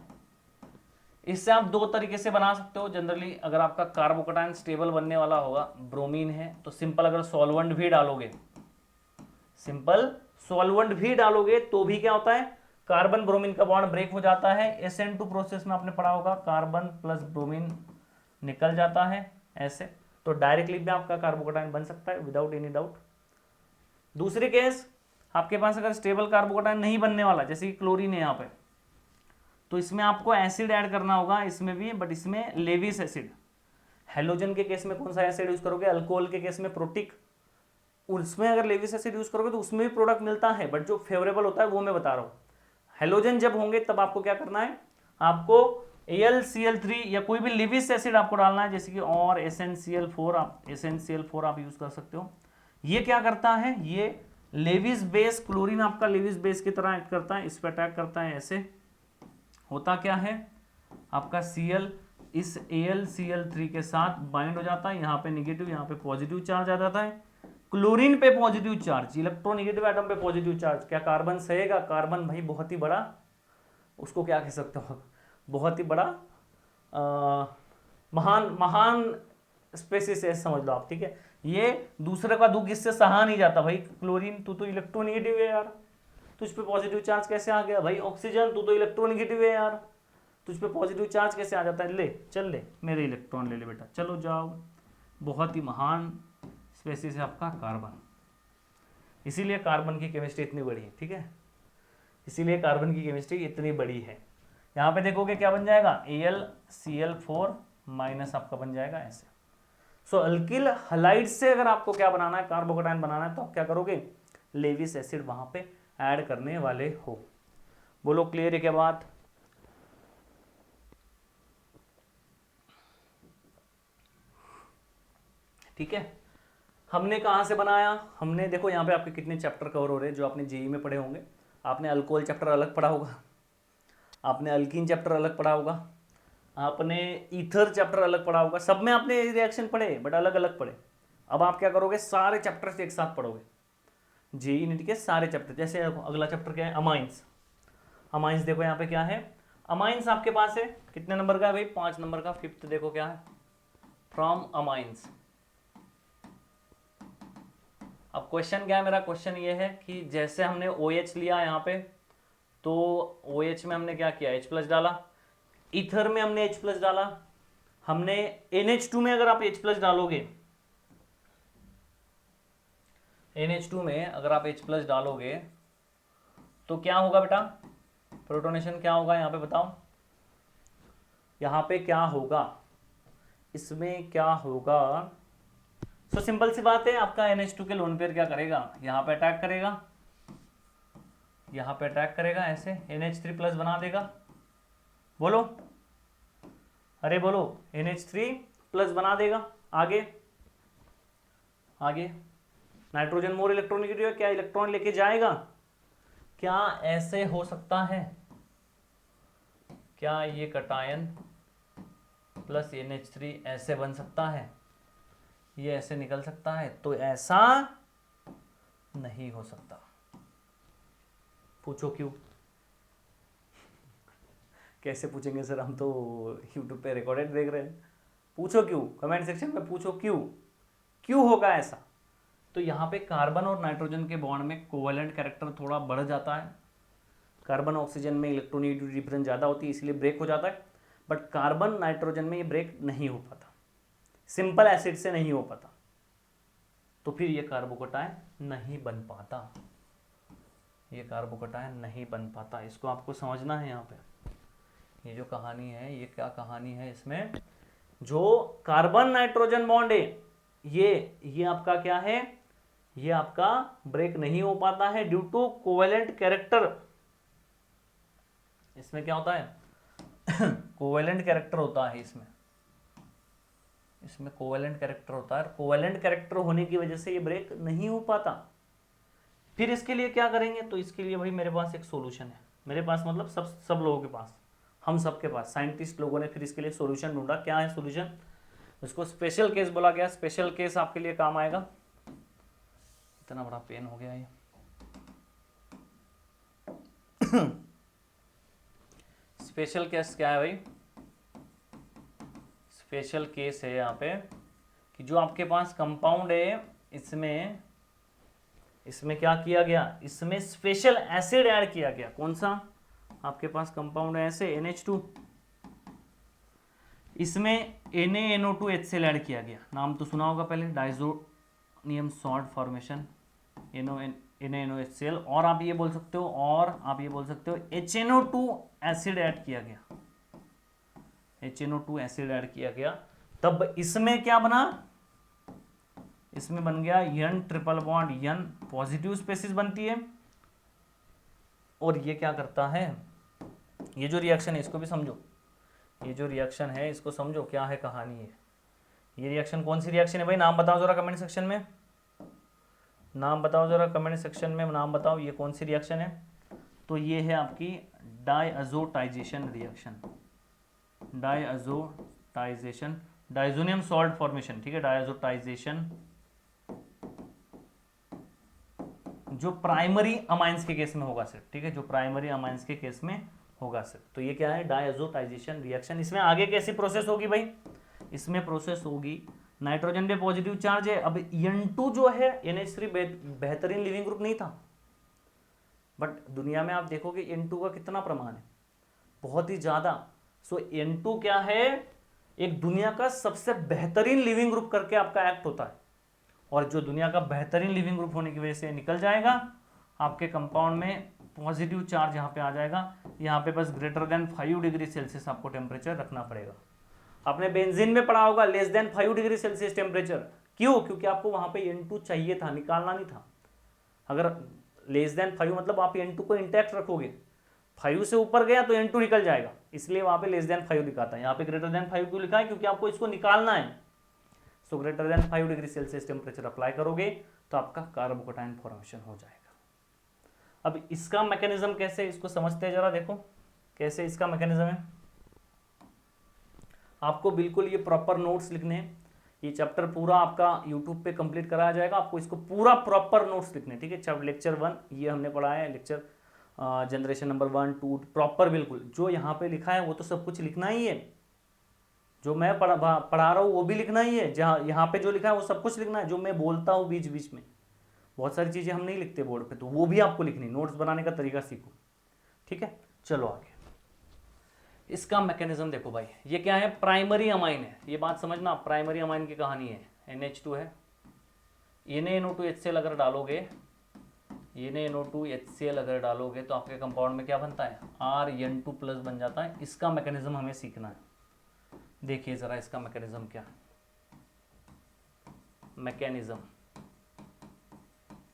इससे आप दो तरीके से बना सकते हो जनरली। अगर आपका कार्बोकैटायन स्टेबल बनने वाला होगा, ब्रोमीन है, तो सिंपल अगर सॉल्वेंट भी डालोगे, सिंपल सॉल्वेंट भी डालोगे तो भी क्या होता है, कार्बन ब्रोमीन का बॉन्ड ब्रेक हो जाता है, SN2 प्रोसेस में आपने पढ़ा होगा, कार्बन प्लस ब्रोमीन निकल जाता है ऐसे, तो डायरेक्टली भी आपका कार्बोकैटायन बन सकता है विदाउट एनी डाउट। दूसरी केस, आपके पास अगर स्टेबल कार्बोकैटायन नहीं बनने वाला, जैसे कि क्लोरीन है यहाँ पे, तो इसमें आपको एसिड ऐड करना होगा, इसमें भी, बट इसमें लेविस एसिड। हेलोजन के केस में कौन सा एसिड यूज करोगे, अल्कोहल के केस में प्रोटिक, उसमें अगर लेविस एसिड यूज करोगे तो उसमें भी प्रोडक्ट मिलता है, बट जो फेवरेबल होता है वो मैं बता रहा हूँ। हेलोजन जब होंगे तब आपको क्या करना है, आपको AlCl3 या कोई भी लेविस एसिड आपको डालना है, जैसे कि और SnCl4, आप SnCl4 आप यूज कर सकते हो। ये क्या करता है, ये लेविस बेस, क्लोरीन आपका लेविस बेस की तरह एक्ट करता है, इस पर अटैक करता है, ऐसे होता क्या है, आपका Cl इस AlCl3 के साथ बाइंड हो जाता है, यहाँ पे निगेटिव, यहाँ पे पॉजिटिव चार्ज आ जाता है, क्लोरीन पे पॉजिटिव चार्ज, इलेक्ट्रोनेगेटिव एटम पे पॉजिटिव चार्ज, क्या कार्बन सहेगा, कार्बन भाई बहुत ही बड़ा, उसको क्या कह सकते हो, बहुत ही बड़ा महान स्पेसिस है, समझ लो आप, ठीक है। ये दूसरे का दुख इससे सहा नहीं जाता भाई, क्लोरीन तू तो इलेक्ट्रोनेगेटिव है यार, तुझ पे पॉजिटिव चार्ज कैसे आ गया भाई, ऑक्सीजन तू तो इलेक्ट्रोनेगेटिव है यार, तुझ पे पॉजिटिव चार्ज कैसे आ जाता है, ले चल ले मेरे इलेक्ट्रॉन ले ले बेटा, चलो जाओ। बहुत ही महान स्पेसिस है आपका कार्बन, इसीलिए कार्बन की केमिस्ट्री इतनी बड़ी है, ठीक है, इसीलिए कार्बन की केमिस्ट्री इतनी बड़ी है। यहाँ पे देखोगे क्या बन जाएगा, AlCl4 माइनस आपका बन जाएगा ऐसे। सो अल्किल हलाइड से अगर आपको क्या बनाना है, कार्बोकैटायन बनाना है, तो आप क्या करोगे, लेविस एसिड वहां पे ऐड करने वाले हो। बोलो क्लियर है क्या बात, ठीक है। हमने कहाँ से बनाया, हमने देखो यहाँ पे आपके कितने चैप्टर कवर हो रहे हैं जो आपने जेई में पढ़े होंगे। आपने अल्कोहल चैप्टर अलग पढ़ा होगा, आपने अल्कीन चैप्टर अलग पढ़ा होगा, आपने ईथर चैप्टर अलग पढ़ा होगा, सब में आपने रिएक्शन पढ़े बट अलग अलग पढ़े। अब आप क्या करोगे, सारे चैप्टर्स एक साथ पढ़ोगे, जेई नीट के सारे चैप्टर। जैसे अगला चैप्टर क्या है, अमाइंस। अमाइंस देखो यहाँ पे क्या है, अमाइंस आपके पास है कितने नंबर का है भाई, 5 नंबर का। फिफ्थ देखो क्या है, फ्रॉम अमाइंस, अब क्वेश्चन क्या है मेरा, क्वेश्चन ये है कि जैसे हमने OH लिया यहाँ पे, तो OH में हमने क्या किया, H+ डाला, ईथर में हमने H+ डाला, हमने NH2 में अगर आप H+ डालोगे, NH2 में अगर आप H+ डालोगे तो क्या होगा बेटा, प्रोटोनेशन क्या होगा यहाँ पे बताओ, यहाँ पे क्या होगा, इसमें क्या होगा। तो सिंपल सी बात है, आपका NH2 के लोन पेयर क्या करेगा, यहाँ पे अटैक करेगा, यहाँ पे अटैक करेगा, ऐसे NH3+ बना देगा, बोलो, अरे बोलो, NH3+ बना देगा। आगे आगे नाइट्रोजन मोर इलेक्ट्रॉनिक, क्या इलेक्ट्रॉन लेके जाएगा, क्या ऐसे हो सकता है, क्या ये कटायन प्लस NH3 ऐसे बन सकता है, ये ऐसे निकल सकता है, तो ऐसा नहीं हो सकता। पूछो क्यों, कैसे पूछेंगे सर, हम तो YouTube पे रिकॉर्डेड देख रहे हैं। पूछो क्यों, कमेंट सेक्शन में पूछो क्यों, क्यों होगा ऐसा। तो यहाँ पे कार्बन और नाइट्रोजन के बॉन्ड में कोवेलेंट कैरेक्टर थोड़ा बढ़ जाता है, कार्बन ऑक्सीजन में इलेक्ट्रोनेगेटिविटी डिफरेंस ज़्यादा होती है, इसलिए ब्रेक हो जाता है, बट कार्बन नाइट्रोजन में ये ब्रेक नहीं हो पाता, सिंपल एसिड से नहीं हो पाता, तो फिर ये कार्बोकटायन नहीं बन पाता, ये कार्बोकटायन नहीं बन पाता। इसको आपको समझना है। यहाँ पे ये जो कहानी है, ये क्या कहानी है, इसमें जो कार्बन नाइट्रोजन बॉन्ड है, ये आपका क्या है, ये आपका ब्रेक नहीं हो पाता है ड्यू टू कोवेलेंट कैरेक्टर। इसमें क्या होता है कोवेलेंट कैरेक्टर होता है, इसमें कोवेलेंट कैरेक्टर होता है, कोवेलेंट कैरेक्टर होने की वजह से ये ब्रेक नहीं हो पाता। फिर इसके लिए क्या करेंगे, तो इसके लिए भाई मेरे पास एक सॉल्यूशन है, मेरे पास मतलब सब लोगों के पास, हम सबके पास, साइंटिस्ट लोगों ने फिर इसके लिए सॉल्यूशन ढूंढा। क्या है सॉल्यूशन, इसको स्पेशल केस बोला गया। स्पेशल केस आपके लिए काम आएगा। इतना बड़ा पेन हो गया ये स्पेशल केस क्या है भाई, स्पेशल केस है यहाँ पे कि जो आपके पास कंपाउंड है, इसमें क्या किया गया, इसमें स्पेशल एसिड ऐड किया गया। कौन सा, आपके पास कंपाउंड है ऐसे NH2, इसमें NaNO2HCl ऐड किया गया। नाम तो सुना होगा पहले, डाइजोनियम सॉल्ट फॉर्मेशन, NaNOHCl, और आप ये बोल सकते हो, HNO2 एसिड ऐड किया गया, HNO2 एसिड ऐड किया गया। तब इसमें क्या बना, इसमें बन गया N triple bond, N positive species बनती है। और ये क्या करता है, ये जो रिएक्शन है इसको भी समझो, ये जो रिएक्शन है इसको समझो, क्या है कहानी है। ये रिएक्शन कौन सी रिएक्शन है भाई, नाम बताओ जरा कमेंट सेक्शन में, नाम बताओ जरा कमेंट सेक्शन में, नाम बताओ ये कौन सी रिएक्शन है। तो ये है आपकी डायअज़ोटाइजेशन रिएक्शन, डायअज़ोटाइजेशन, डाइजोनियम सॉल्ट फॉर्मेशन, ठीक है, डायअज़ोटाइजेशन, जो प्राइमरी अमाइंस के केस में होगा सिर्फ, ठीक है, जो प्राइमरी अमाइंस के केस में होगा सिर्फ। तो ये क्या है, डायअज़ोटाइजेशन रिएक्शन। इसमें आगे कैसी प्रोसेस होगी भाई, इसमें प्रोसेस होगी, नाइट्रोजन पे पॉजिटिव चार्ज है। अब N2 जो है, NH3 बेहतरीन लिविंग ग्रुप नहीं था, बट दुनिया में आप देखोगे N2 का कितना प्रमाण है, बहुत ही ज्यादा। सो N2 क्या है, एक दुनिया का सबसे बेहतरीन लिविंग ग्रुप करके आपका एक्ट होता है, और जो दुनिया का बेहतरीन लिविंग ग्रुप होने की वजह से निकल जाएगा आपके कंपाउंड में पॉजिटिव चार्ज यहाँ पे आ जाएगा। यहाँ पे बस ग्रेटर देन 5 डिग्री सेल्सियस आपको टेम्परेचर रखना पड़ेगा। आपने बेंजीन में पढ़ा होगा less than 5 degree Celsius temperature, क्यों, क्योंकि आपको वहां पे N2 चाहिए था, निकालना नहीं था। अगर लेस देन 5 मतलब आप N2 को इंटैक्ट रखोगे, 5 से ऊपर गया तो N2 निकल जाएगा, इसलिए वहां पे लेस देन 5 दिखाता है। यहाँ पे ग्रेटर देन 5 क्यों लिखा है, क्योंकि आपको इसको निकालना है। So greater than 5 degree Celsius temperature apply करोगे तो आपका कार्बोकटायन फॉर्मेशन हो जाएगा। अब इसका मैकेनिज्म कैसे, इसको समझते हैं जरा, देखो कैसे इसका मैकेनिज्म है। आपको बिल्कुल ये प्रॉपर नोट्स लिखने हैं, ये चैप्टर पूरा आपका यूट्यूब पे कंप्लीट कराया जाएगा, आपको इसको पूरा प्रॉपर नोट्स लिखने, ठीक है। लेक्चर 1 ये हमने पढ़ा है, लेक्चर जनरेशन नंबर 1 2 प्रॉपर बिल्कुल जो यहाँ पे लिखा है वो तो सब कुछ लिखना ही है, जो मैं पढ़ा रहा हूँ वो भी लिखना ही है, जहाँ यहाँ पे जो लिखा है वो सब कुछ लिखना है, जो मैं बोलता हूँ बीच बीच में बहुत सारी चीज़ें हम नहीं लिखते बोर्ड पे, तो वो भी आपको लिखनी, नोट्स बनाने का तरीका सीखो, ठीक है। चलो आगे, इसका मैकेनिज्म देखो भाई, ये क्या है, प्राइमरी अमाइन है, ये बात समझना, प्राइमरी अमाइन की कहानी है। NH2 है, NaNO2HCl अगर डालोगे, NaNO2HCl अगर डालोगे तो आपके कंपाउंड में क्या बनता है, RN2 प्लस बन जाता है। इसका मैकेनिज्म हमें सीखना है। देखिए जरा इसका मैकेनिज्म क्या, मैकेनिज्म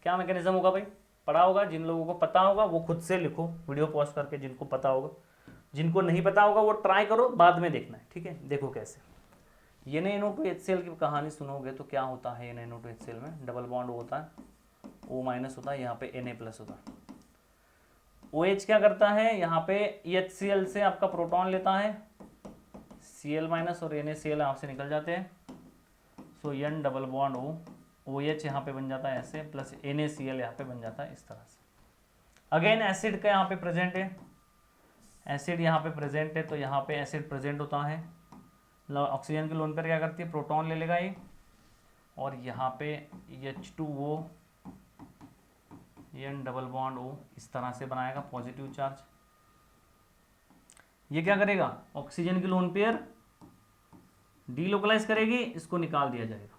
क्या मैकेनिज्म होगा भाई, पढ़ा होगा, जिन लोगों को पता होगा वो खुद से लिखो वीडियो पॉज करके, जिनको पता होगा, जिनको नहीं पता होगा वो ट्राई करो, बाद में देखना है, ठीक है। देखो कैसे, NaNO2HCl की कहानी सुनोगे तो क्या होता है, NaNO2HCl में डबल बॉन्ड होता है, O माइनस होता है, यहाँ पे Na प्लस होता है। OH क्या करता है, यहाँ पे HCl से आपका प्रोटॉन लेता है, Cl माइनस और NaCl आपसे निकल जाते हैं, सो N double bond O, OH यहाँ पे बन जाता है ऐसे, प्लस NaCl यहाँ पे बन जाता है इस तरह से। अगेन एसिड का यहाँ पे प्रेजेंट है, एसिड यहाँ पे प्रेजेंट है, तो यहाँ पे एसिड प्रेजेंट होता है, ऑक्सीजन की लोन पर क्या करती है, प्रोटॉन ले लेगा ये, और यहाँ पे H2O N double bond O इस तरह से बनाएगा पॉजिटिव चार्ज। ये क्या करेगा, ऑक्सीजन की लोन पेयर डीलोकलाइज करेगी, इसको निकाल दिया जाएगा,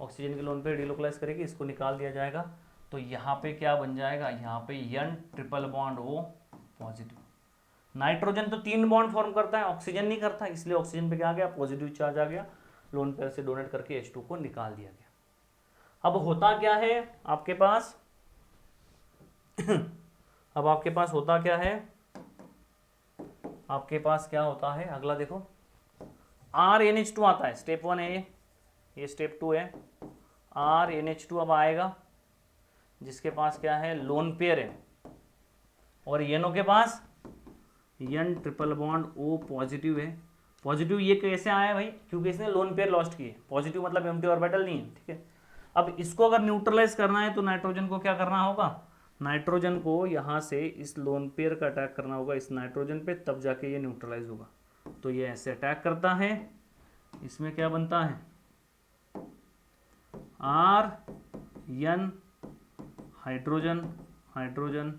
ऑक्सीजन की लोन पेयर डीलोकलाइज करेगी, इसको निकाल दिया जाएगा, तो यहाँ पे क्या बन जाएगा, यहाँ पे N triple bond O positive. Nitrogen तो 3 बॉन्ड फॉर्म करता है, ऑक्सीजन नहीं करता, इसलिए ऑक्सीजन पे क्या आ गया, पॉजिटिव चार्ज आ गया, लोन पेयर से डोनेट करके H2 को निकाल दिया गया। अब होता क्या है आपके पास अब आपके पास होता क्या है, आपके पास क्या होता है, अगला देखो, RNH2 आता है, स्टेप 1 है ये स्टेप 2 है, RNH2 अब आएगा, जिसके पास क्या है, लोन पेयर है, और NO के पास N triple bond O positive है। पॉजिटिव ये कैसे आया भाई, क्योंकि इसने लोन पेयर लॉस्ट की है, पॉजिटिव मतलब एम्प्टी ऑर्बिटल नहीं है, ठीक है। अब इसको अगर न्यूट्रलाइज करना है तो नाइट्रोजन को क्या करना होगा, नाइट्रोजन को यहाँ से इस लोन पेयर का अटैक करना होगा इस नाइट्रोजन पे, तब जाके ये न्यूट्रलाइज होगा। तो ये ऐसे अटैक करता है, इसमें क्या बनता है, RN हाइड्रोजन हाइड्रोजन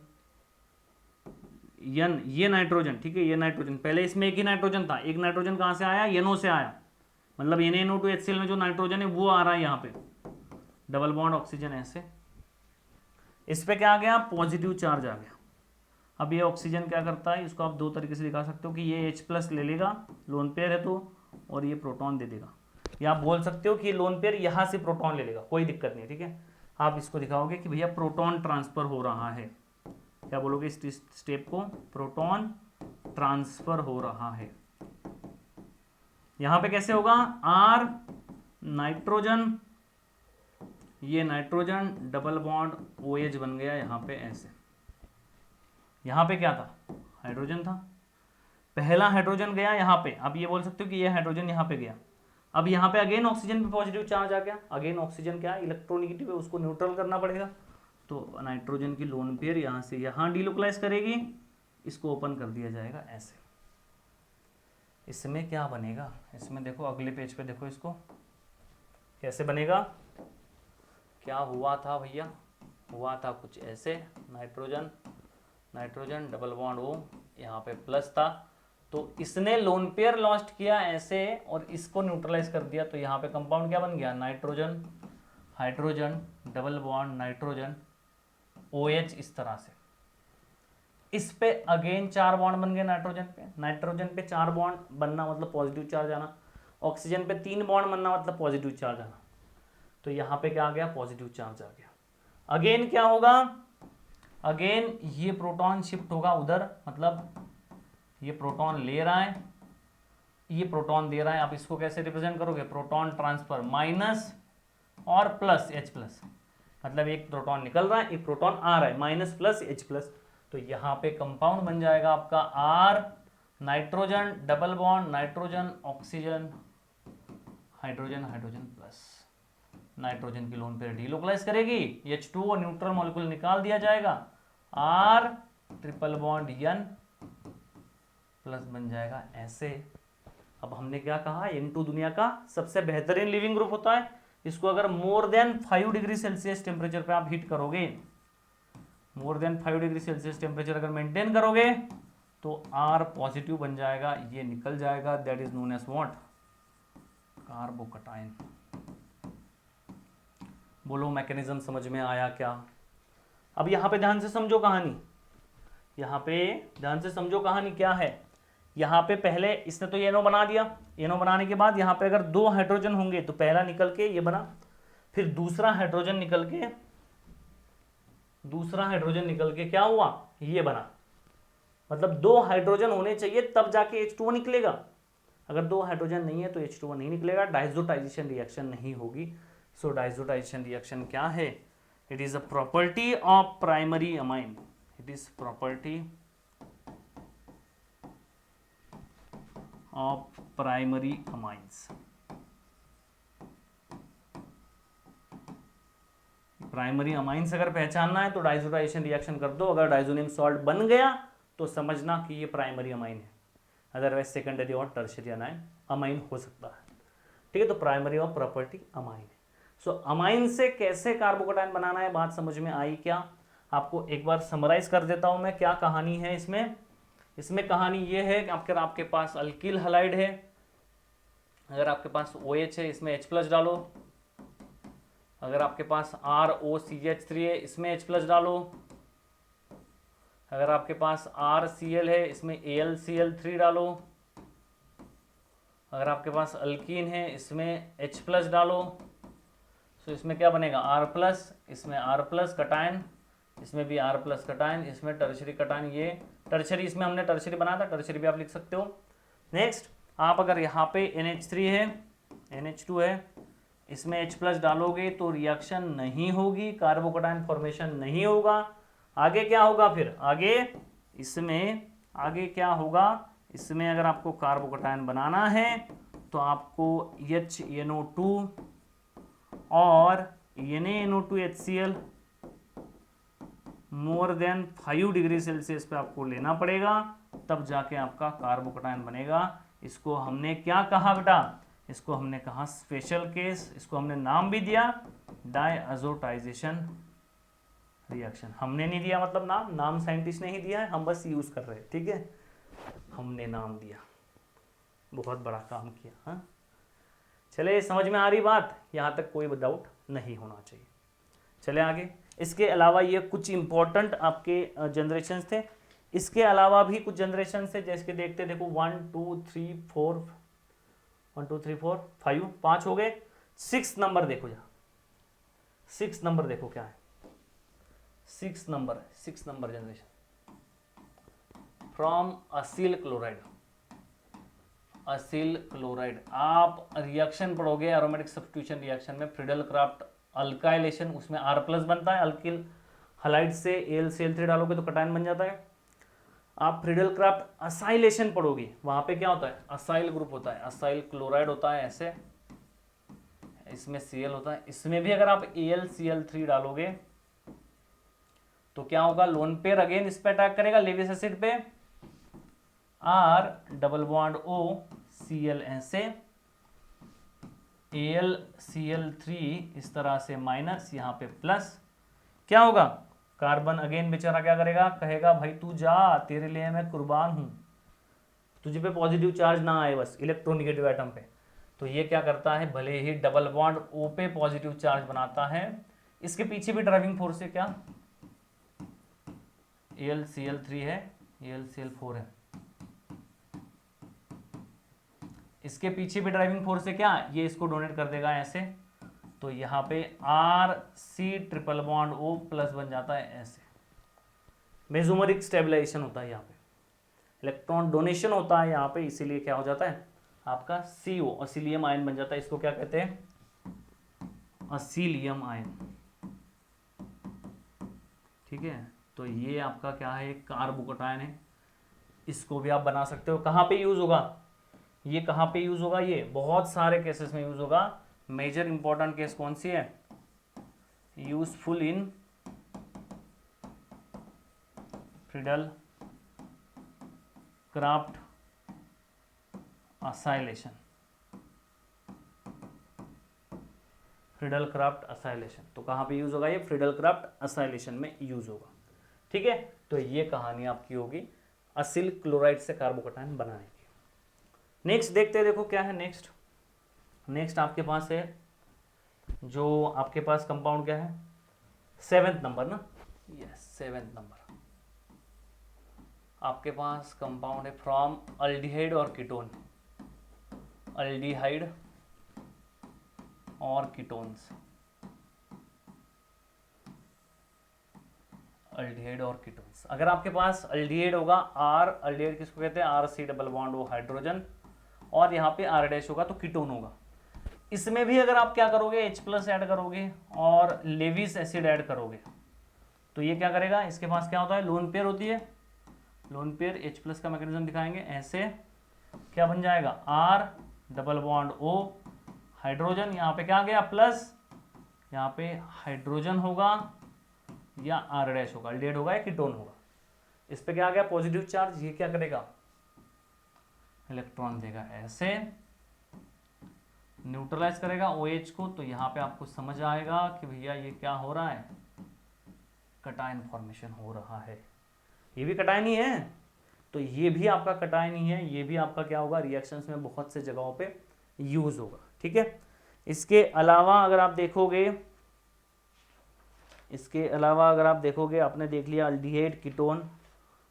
N, ये नाइट्रोजन, ठीक है, ये नाइट्रोजन, पहले इसमें एक ही नाइट्रोजन था, एक नाइट्रोजन कहाँ से आया, NO से आया, मतलब NaNO2HCl में जो नाइट्रोजन है वो आ रहा है यहाँ पे, डबल बॉन्ड ऑक्सीजन ऐसे, इस पे क्या आ गया, पॉजिटिव चार्ज आ गया। अब ये ऑक्सीजन क्या करता है, इसको आप दो तरीके से दिखा सकते हो कि ये H प्लस ले लेगा, लोन पेयर है तो, और ये प्रोटॉन दे देगा, या आप बोल सकते हो कि लोन पेयर यहाँ से प्रोटॉन ले लेगा, कोई दिक्कत नहीं, ठीक है। आप इसको दिखाओगे कि भैया प्रोटॉन ट्रांसफर हो रहा है, क्या बोलोगे इस स्टेप को, प्रोटॉन ट्रांसफर हो रहा है। यहां पे कैसे होगा, R नाइट्रोजन, ये नाइट्रोजन डबल बॉन्ड OH बन गया यहाँ पे ऐसे, यहाँ पे क्या था, हाइड्रोजन था, पहला हाइड्रोजन गया यहाँ पे, अब ये बोल सकते हो कि ये हाइड्रोजन यहाँ पे गया, अब यहाँ पे अगेन ऑक्सीजन पे पॉजिटिव चार्ज आ गया, अगेन ऑक्सीजन क्या है, इलेक्ट्रोनेगेटिव है, उसको न्यूट्रल करना पड़ेगा, तो नाइट्रोजन की लोन पेयर यहाँ से यहाँ डीलोकलाइज करेगी, इसको ओपन कर दिया जाएगा ऐसे। इसमें क्या बनेगा, इसमें देखो अगले पेज पे देखो, इसको कैसे बनेगा, क्या हुआ था भैया, हुआ था कुछ ऐसे, nitrogen nitrogen double bond O यहाँ पे प्लस था, तो इसने लोन पेयर लॉस्ट किया ऐसे और इसको न्यूट्रलाइज कर दिया, तो यहाँ पे कंपाउंड क्या बन गया, nitrogen hydrogen double bond nitrogen OH इस तरह से। इस पे अगेन 4 बॉन्ड बन गए नाइट्रोजन पे 4 बॉन्ड बनना मतलब पॉजिटिव चार्ज आना, ऑक्सीजन पे 3 बॉन्ड बनना मतलब पॉजिटिव चार्ज आना, तो यहाँ पे क्या आ गया, पॉजिटिव चार्ज आ गया। अगेन क्या होगा, अगेन ये प्रोटॉन शिफ्ट होगा उधर, मतलब ये प्रोटॉन ले रहा है, ये प्रोटॉन दे रहा है, आप इसको कैसे रिप्रेजेंट करोगे, प्रोटॉन ट्रांसफर, माइनस और प्लस H प्लस, मतलब एक प्रोटॉन निकल रहा है, एक प्रोटॉन आ रहा है, माइनस प्लस H प्लस, तो यहाँ पे कंपाउंड बन जाएगा आपका R nitrogen double bond nitrogen oxygen hydrogen hydrogen plus, nitrogen की लोन पेयर डीलोकलाइज करेगी, H2 और न्यूट्रल मॉलिक्यूल निकाल दिया जाएगा, R triple bond N plus बन जाएगा ऐसे। अब हमने क्या कहा, N2 दुनिया का सबसे बेहतरीन लिविंग ग्रुप होता है, इसको अगर more than 5 degree Celsius temperature पे आप हीट करोगे, more than 5 degree Celsius temperature अगर मेंटेन करोगे तो R पॉजिटिव बन जाएगा, ये निकल जाएगा, that is known as what, carbocation. बोलो मैकेनिज्म समझ में आया क्या? अब यहां पे ध्यान से समझो कहानी, यहां पे ध्यान से समझो कहानी क्या है। यहां पे पहले इसने तो एनो बना दिया, एनो बनाने के बाद यहां पे अगर दो हाइड्रोजन होंगे तो पहला निकल के ये बना, फिर दूसरा हाइड्रोजन निकल के क्या हुआ, ये बना। मतलब दो हाइड्रोजन होने चाहिए तब जाके H2O निकलेगा, अगर दो हाइड्रोजन नहीं है तो H2O नहीं निकलेगा, डाइजोटाइजेशन रिएक्शन नहीं होगी। सो डाइजोटाइजेशन रिएक्शन क्या है? It is a property of primary amine, it is property of primary amines. Primary amines अगर पहचानना है तो डाइजोटाइजेशन रिएक्शन कर दो, अगर डाइजोनियम सॉल्ट बन गया तो समझना कि ये प्राइमरी अमाइन है, अदरवाइज सेकेंडरी और टर्शियरी अमाइन हो सकता है। ठीक है, तो प्राइमरी और प्रॉपर्टी अमाइन है। सो अमाइन से कैसे कार्बोकटायन बनाना है, बात समझ में आई क्या? आपको एक बार समराइज कर देता हूं मैं, क्या कहानी है इसमें। इसमें कहानी ये है कि आपके पास अल्किल हलाइड है, अगर आपके पास OH है इसमें H+ डालो, अगर आपके पास ROCH3 है इसमें H+ डालो, अगर आपके पास RCl है इसमें AlCl3 डालो, अगर आपके पास अल्कीन है इसमें H+ डालो। तो इसमें क्या बनेगा, R+, इसमें R+ कटायन, इसमें भी R+ कटायन, इसमें टर्शरी कटायन, ये टर्शरी, इसमें हमने टर्शरी बनाया था, टर्शरी भी आप लिख सकते हो। नेक्स्ट, आप अगर यहाँ पे NH3 है, NH2 है, इसमें H+ डालोगे तो रिएक्शन नहीं होगी, कार्बोकटायन फॉर्मेशन नहीं होगा। आगे क्या होगा फिर, आगे क्या होगा, इसमें अगर आपको कार्बोकटायन बनाना है तो आपको HNO2 और NaNO2HCl मोर देन 5 डिग्री सेल्सियस पे आपको लेना पड़ेगा, तब जाके आपका कार्बोकटायन बनेगा। इसको हमने क्या कहा बेटा, इसको हमने कहा स्पेशल केस, इसको हमने नाम भी दिया डायअज़ोटाइजेशन रिएक्शन। हमने नहीं दिया मतलब नाम साइंटिस्ट ने ही दिया है, हम बस यूज कर रहे हैं। ठीक है, हमने नाम दिया, बहुत बड़ा काम किया। हाँ, चले समझ में आ रही बात, यहां तक कोई डाउट नहीं होना चाहिए। चले आगे। इसके अलावा ये कुछ इंपॉर्टेंट आपके जनरेशन थे, इसके अलावा भी कुछ जनरेशन थे, जैसे कि देखते देखो 1 2 3 4 1 2 3 4 5 5 हो गए। 6 नंबर देखो, जहाँ 6 नंबर देखो क्या है, 6 number generation from Aseel chloride. आप रिएक्शन पढ़ोगे एरोमेटिक सब्स्टिट्यूशन रिएक्शन में, फ्रीडल क्राफ्ट अल्काइलेशन, उसमें R+ बनता है, अल्किल हलाइड से AlCl3 डालोगे तो कटायन बन जाता है। आप फ्रीडल क्राफ्ट असाइलेशन पढ़ोगे, वहां पे क्या होता है, असाइल ग्रुप होता है, असाइल क्लोराइड होता है ऐसे, इसमें Cl होता है, इसमें भी अगर आप AlCl3 डालोगे तो क्या होगा, लोन पेयर अगेन इस पे अटैक करेगा, लेविस एसिड पे, R double bond O Cl ऐसे, AlCl3 इस तरह से माइनस, यहाँ पे प्लस, क्या होगा, कार्बन अगेन बेचारा क्या करेगा, कहेगा भाई तू जा, तेरे लिए मैं कुर्बान हूं, तुझे पे पॉजिटिव चार्ज ना आए बस इलेक्ट्रोनिगेटिव एटम पे। तो ये क्या करता है, भले ही डबल बॉन्ड O पे पॉजिटिव चार्ज बनाता है, इसके पीछे भी ड्राइविंग फोर्स है क्या, AlCl3 है, AlCl4 है, इसके पीछे भी ड्राइविंग फोर्स है क्या, ये इसको डोनेट कर देगा ऐसे, तो यहाँ पे RC triple bond O plus बन जाता है ऐसे। मेसोमेरिक स्टेबलाइजेशन होता है यहाँ पे, इलेक्ट्रॉन डोनेशन होता है यहाँ पे, इसीलिए क्या हो जाता है आपका CO असीलियम आयन बन जाता है, इसको क्या कहते हैं, असीलियम आयन। ठीक है, तो ये आपका क्या है, कार्बोकटायन है, इसको भी आप बना सकते हो। कहाँ पे यूज होगा ये, कहाँ पे यूज होगा, ये बहुत सारे केसेस में यूज होगा। मेजर इंपॉर्टेंट केस कौन सी है, useful in Friedel craft acylation. Friedel craft acylation. तो कहाँ पे यूज होगा ये? फ्रीडल क्राफ्ट असाइलेशन में यूज होगा। ठीक है, तो ये कहानी आपकी होगी असिल क्लोराइड से कार्बोकटायन बनाने की। नेक्स्ट देखते हैं, देखो क्या है नेक्स्ट। नेक्स्ट आपके पास है, जो आपके पास कंपाउंड क्या है, 7th नंबर ना, यस 7th नंबर आपके पास कंपाउंड है फ्रॉम अल्डिहाइड और कीटोन, अल्डिहाइड और कीटोन्स, अल्डिहाइड और कीटोन्स। अगर आपके पास अल्डिहाइड होगा, आर अल्डिहाइड किसको कहते हैं? R C double bond O hydrogen, और यहाँ पे आर डैश होगा तो कीटोन होगा। इसमें भी अगर आप क्या करोगे, H प्लस ऐड करोगे और लेविस एसिड ऐड करोगे तो ये क्या करेगा, इसके पास क्या होता है, लोन पेयर होती है, लोन पेयर H प्लस का मैकेनिज्म दिखाएंगे, ऐसे क्या बन जाएगा, R double bond O hydrogen, यहाँ पे क्या आ गया प्लस, यहाँ पे हाइड्रोजन होगा या आर डैश होगा, अल्डिहाइड होगा या कीटोन होगा, इस पे क्या आ गया पॉजिटिव चार्ज, ये क्या करेगा, इलेक्ट्रॉन देगा, ऐसे न्यूट्रलाइज करेगा OH को। तो यहाँ पे आपको समझ आएगा कि भैया ये क्या हो रहा है, कटायन फॉर्मेशन हो रहा है, ये भी कटायन ही है, तो ये भी आपका कटायन ही है, ये भी आपका क्या होगा, रिएक्शंस में बहुत से जगहों पे यूज होगा। ठीक है, इसके अलावा अगर आप देखोगे, इसके अलावा अगर आप देखोगे, आपने देख लिया अल्डिहाइड, कीटोन,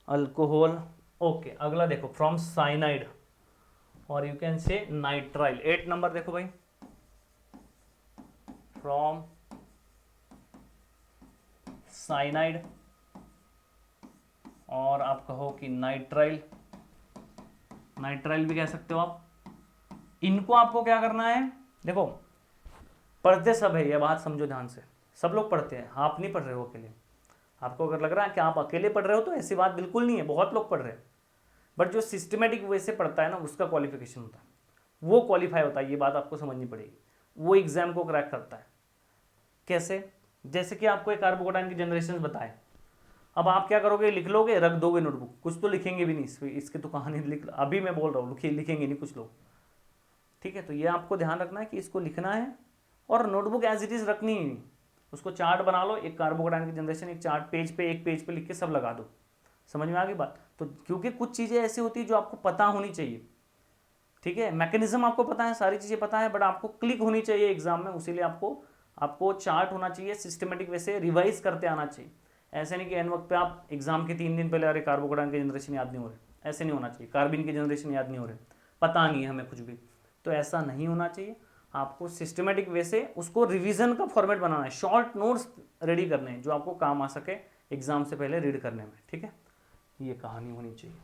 अल्कोहल। ओके, अगला देखो फ्रॉम साइनाइड और you can say nitrile. 8 number देखो भाई, फ्रॉम साइनाइड और आप कहो कि नाइट्राइल, नाइट्राइल भी कह सकते हो आप। इनको आपको क्या करना है, देखो पढ़ते सब है, ये बात समझो ध्यान से, सब लोग पढ़ते हैं, आप नहीं पढ़ रहे हो अकेले। आपको अगर लग रहा है कि आप अकेले पढ़ रहे हो तो ऐसी बात बिल्कुल नहीं है, बहुत लोग पढ़ रहे हैं, बट जो सिस्टमेटिक वे से पढ़ता है ना उसका क्वालिफिकेशन होता है, वो क्वालिफाई होता है, ये बात आपको समझनी पड़ेगी, वो एग्जाम को क्रैक करता है। कैसे? जैसे कि आपको एक कार्बोकटायन की जनरेशन बताए, अब आप क्या करोगे, लिख लोगे, रख दोगे नोटबुक, कुछ तो लिखेंगे भी नहीं, इसकी तो कहानी लिख, अभी मैं बोल रहा हूँ लिखेंगे नहीं कुछ लोग। ठीक है, तो ये आपको ध्यान रखना है कि इसको लिखना है और नोटबुक एज इट इज रखनी ही नहीं, उसको चार्ट बना लो, एक कार्बोकटायन की जनरेशन एक चार्ट पेज पे, एक पेज पे लिख के सब लगा दो। समझ में आ गई बात? तो क्योंकि कुछ चीज़ें ऐसी होती है जो आपको पता होनी चाहिए, ठीक है, मैकेनिज्म आपको पता है, सारी चीज़ें पता है, बट आपको क्लिक होनी चाहिए एग्जाम में, उसीलिए आपको चार्ट होना चाहिए, सिस्टमेटिक वे से रिवाइज करते आना चाहिए। ऐसे नहीं कि एन वक्त पे आप एग्जाम के 3 दिन पहले अरे कार्बोकटायन की जनरेशन याद नहीं हो रहे, ऐसे नहीं होना चाहिए, कार्बिन की जनरेशन याद नहीं हो रहे, पता नहीं है हमें कुछ भी, तो ऐसा नहीं होना चाहिए। आपको सिस्टमेटिक वे से उसको रिवीजन का फॉर्मेट बनाना है, शॉर्ट नोट्स रेडी करने हैं जो आपको काम आ सके एग्जाम से पहले रीड करने में। ठीक है, ये कहानी होनी चाहिए।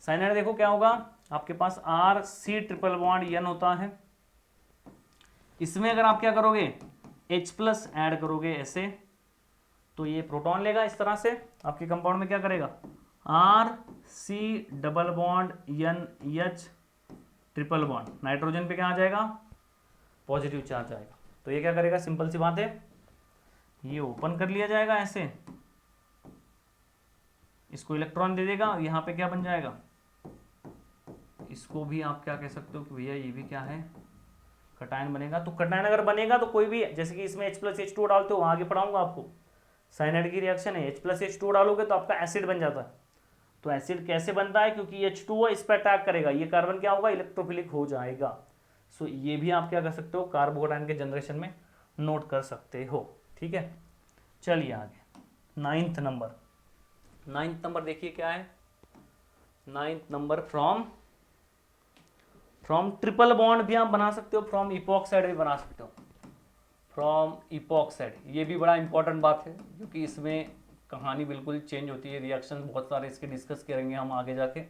साइनाइड देखो क्या होगा, आपके पास RC ट्रिपल बॉन्ड N होता है, इसमें अगर आप क्या करोगे, H प्लस ऐड करोगे ऐसे, तो ये प्रोटॉन लेगा इस तरह से, आपके कंपाउंड में क्या करेगा, RC double bond NH triple bond, nitrogen पे क्या आ जाएगा, पॉजिटिव चार्ज आएगा, तो ये क्या करेगा, सिंपल सी बात है, ये ओपन कर लिया जाएगा ऐसे, इसको इलेक्ट्रॉन दे देगा, यहाँ पे क्या बन जाएगा, इसको भी आप क्या कह सकते हो कि भैया ये भी क्या है, कटायन बनेगा। तो कटायन अगर बनेगा तो कोई भी, जैसे कि इसमें H प्लस H2 डालते हो, आगे पढ़ाऊंगा आपको, साइनाइड की रिएक्शन है, H प्लस H2 डालोगे तो आपका एसिड बन जाता है। तो एसिड कैसे बनता है, क्योंकि H2O इस पर अटैक करेगा, ये कार्बन क्या होगा, इलेक्ट्रोफिलिक हो जाएगा। सो ये भी आप क्या कर सकते हो, कार्बोकटायन के जनरेशन में नोट कर सकते हो। ठीक है, चलिए आगे 9th नंबर, 9th नंबर देखिए क्या है, 9th number from triple bond भी आप बना सकते हो, फ्रॉम इपॉक्साइड भी बना सकते हो, फ्रॉम इपॉक्साइड, ये भी बड़ा इंपॉर्टेंट बात है क्योंकि इसमें कहानी बिल्कुल चेंज होती है, रिएक्शन बहुत सारे इसके डिस्कस करेंगे हम आगे जाके।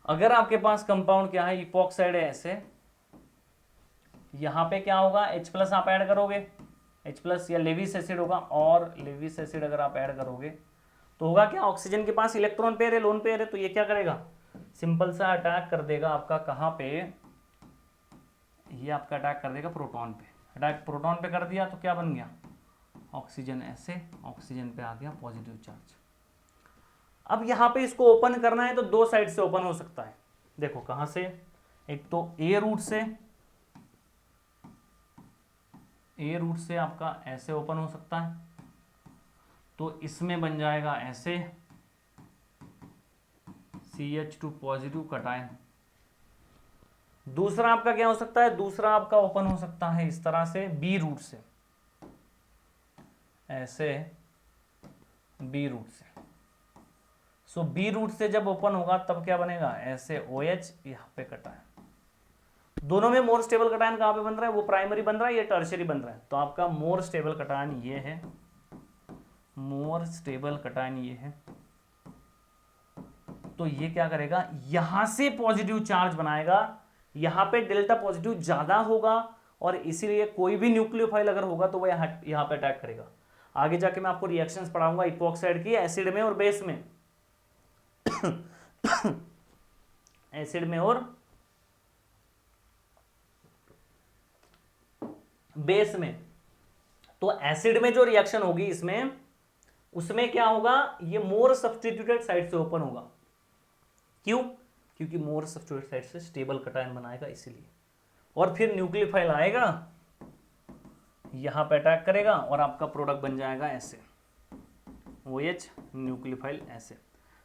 अगर आपके पास कंपाउंड क्या है, इपॉक्साइड है ऐसे, यहाँ पे क्या होगा, H प्लस आप ऐड करोगे, H प्लस या लेविस एसिड होगा, और लेविस एसिड अगर आप ऐड करोगे तो होगा क्या, ऑक्सीजन के पास इलेक्ट्रॉन पेयर है, लोन पेयर है, तो ये क्या करेगा, सिंपल सा अटैक कर देगा आपका, कहाँ पे, ये आपका अटैक कर देगा प्रोटॉन पे, अटैक प्रोटॉन पे कर दिया तो क्या बन गया, ऑक्सीजन, ऐसे ऑक्सीजन पे आ गया पॉजिटिव चार्ज। अब यहाँ पे इसको ओपन करना है तो 2 साइड से ओपन हो सकता है, देखो कहाँ से, एक तो A रूट से, ए रूट से आपका ऐसे ओपन हो सकता है, तो इसमें बन जाएगा ऐसे CH2 पॉजिटिव कटायन। दूसरा आपका क्या हो सकता है, दूसरा आपका ओपन हो सकता है इस तरह से बी रूट से, ऐसे बी रूट से। सो बी रूट से जब ओपन होगा तब क्या बनेगा, ऐसे OH, यहां पे कटायन। दोनों में मोर स्टेबल कटायन कहां पे बन रहा है, वो प्राइमरी बन रहा है, ये टर्शियरी बन रहा है। तो आपका मोर स्टेबल कटायन ये है, मोर स्टेबल कटायन ये है। तो ये क्या करेगा, यहां से पॉजिटिव चार्ज बनाएगा, यहां पे डेल्टा पॉजिटिव ज्यादा होगा, और इसीलिए कोई भी न्यूक्लियोफाइल अगर होगा तो वो यहां पे अटैक करेगा। आगे जाके मैं आपको रिएक्शंस पढ़ाऊंगा इपॉक्साइड की, एसिड में और बेस में एसिड में और बेस में। तो एसिड में जो रिएक्शन होगी इसमें, उसमें क्या होगा, ये मोर सब्स्टिट्यूटेड साइड से ओपन होगा। क्यों, क्योंकि मोर सब्स्टिट्यूटेड साइड से स्टेबल कटायन बनाएगा इसीलिए। और फिर न्यूक्लियोफाइल आएगा, यहां पे अटैक करेगा, और आपका प्रोडक्ट बन जाएगा ऐसे OH न्यूक्लियोफाइल ऐसे।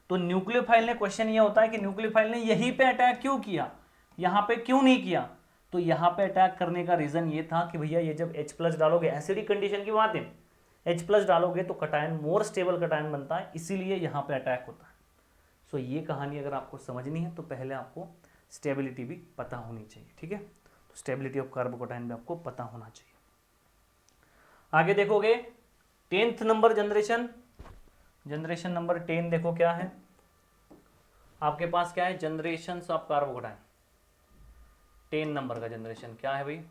तो न्यूक्लियोफाइल ने, क्वेश्चन ये होता है कि न्यूक्लियोफाइल ने यहीं पे अटैक क्यों किया, यहां पे क्यों नहीं किया। तो यहां पे अटैक करने का रीजन ये था कि भैया ये जब H+ डालोगे, एसिडिक कंडीशन की बात है, H+ डालोगे तो कटायन मोर स्टेबल कटायन बनता है, इसीलिए यहां पे अटैक होता है। सो ये कहानी अगर आपको समझनी है तो पहले आपको स्टेबिलिटी भी पता होनी चाहिए, ठीक है। तो स्टेबिलिटी ऑफ कार्बोकटायन भी आपको पता होना चाहिए। आगे देखोगे 10th number generation, generation number 10 देखो क्या है आपके पास, क्या है, जनरेशन ऑफ कार्बोकटायन। 10 नंबर का जनरेशन क्या है भाई,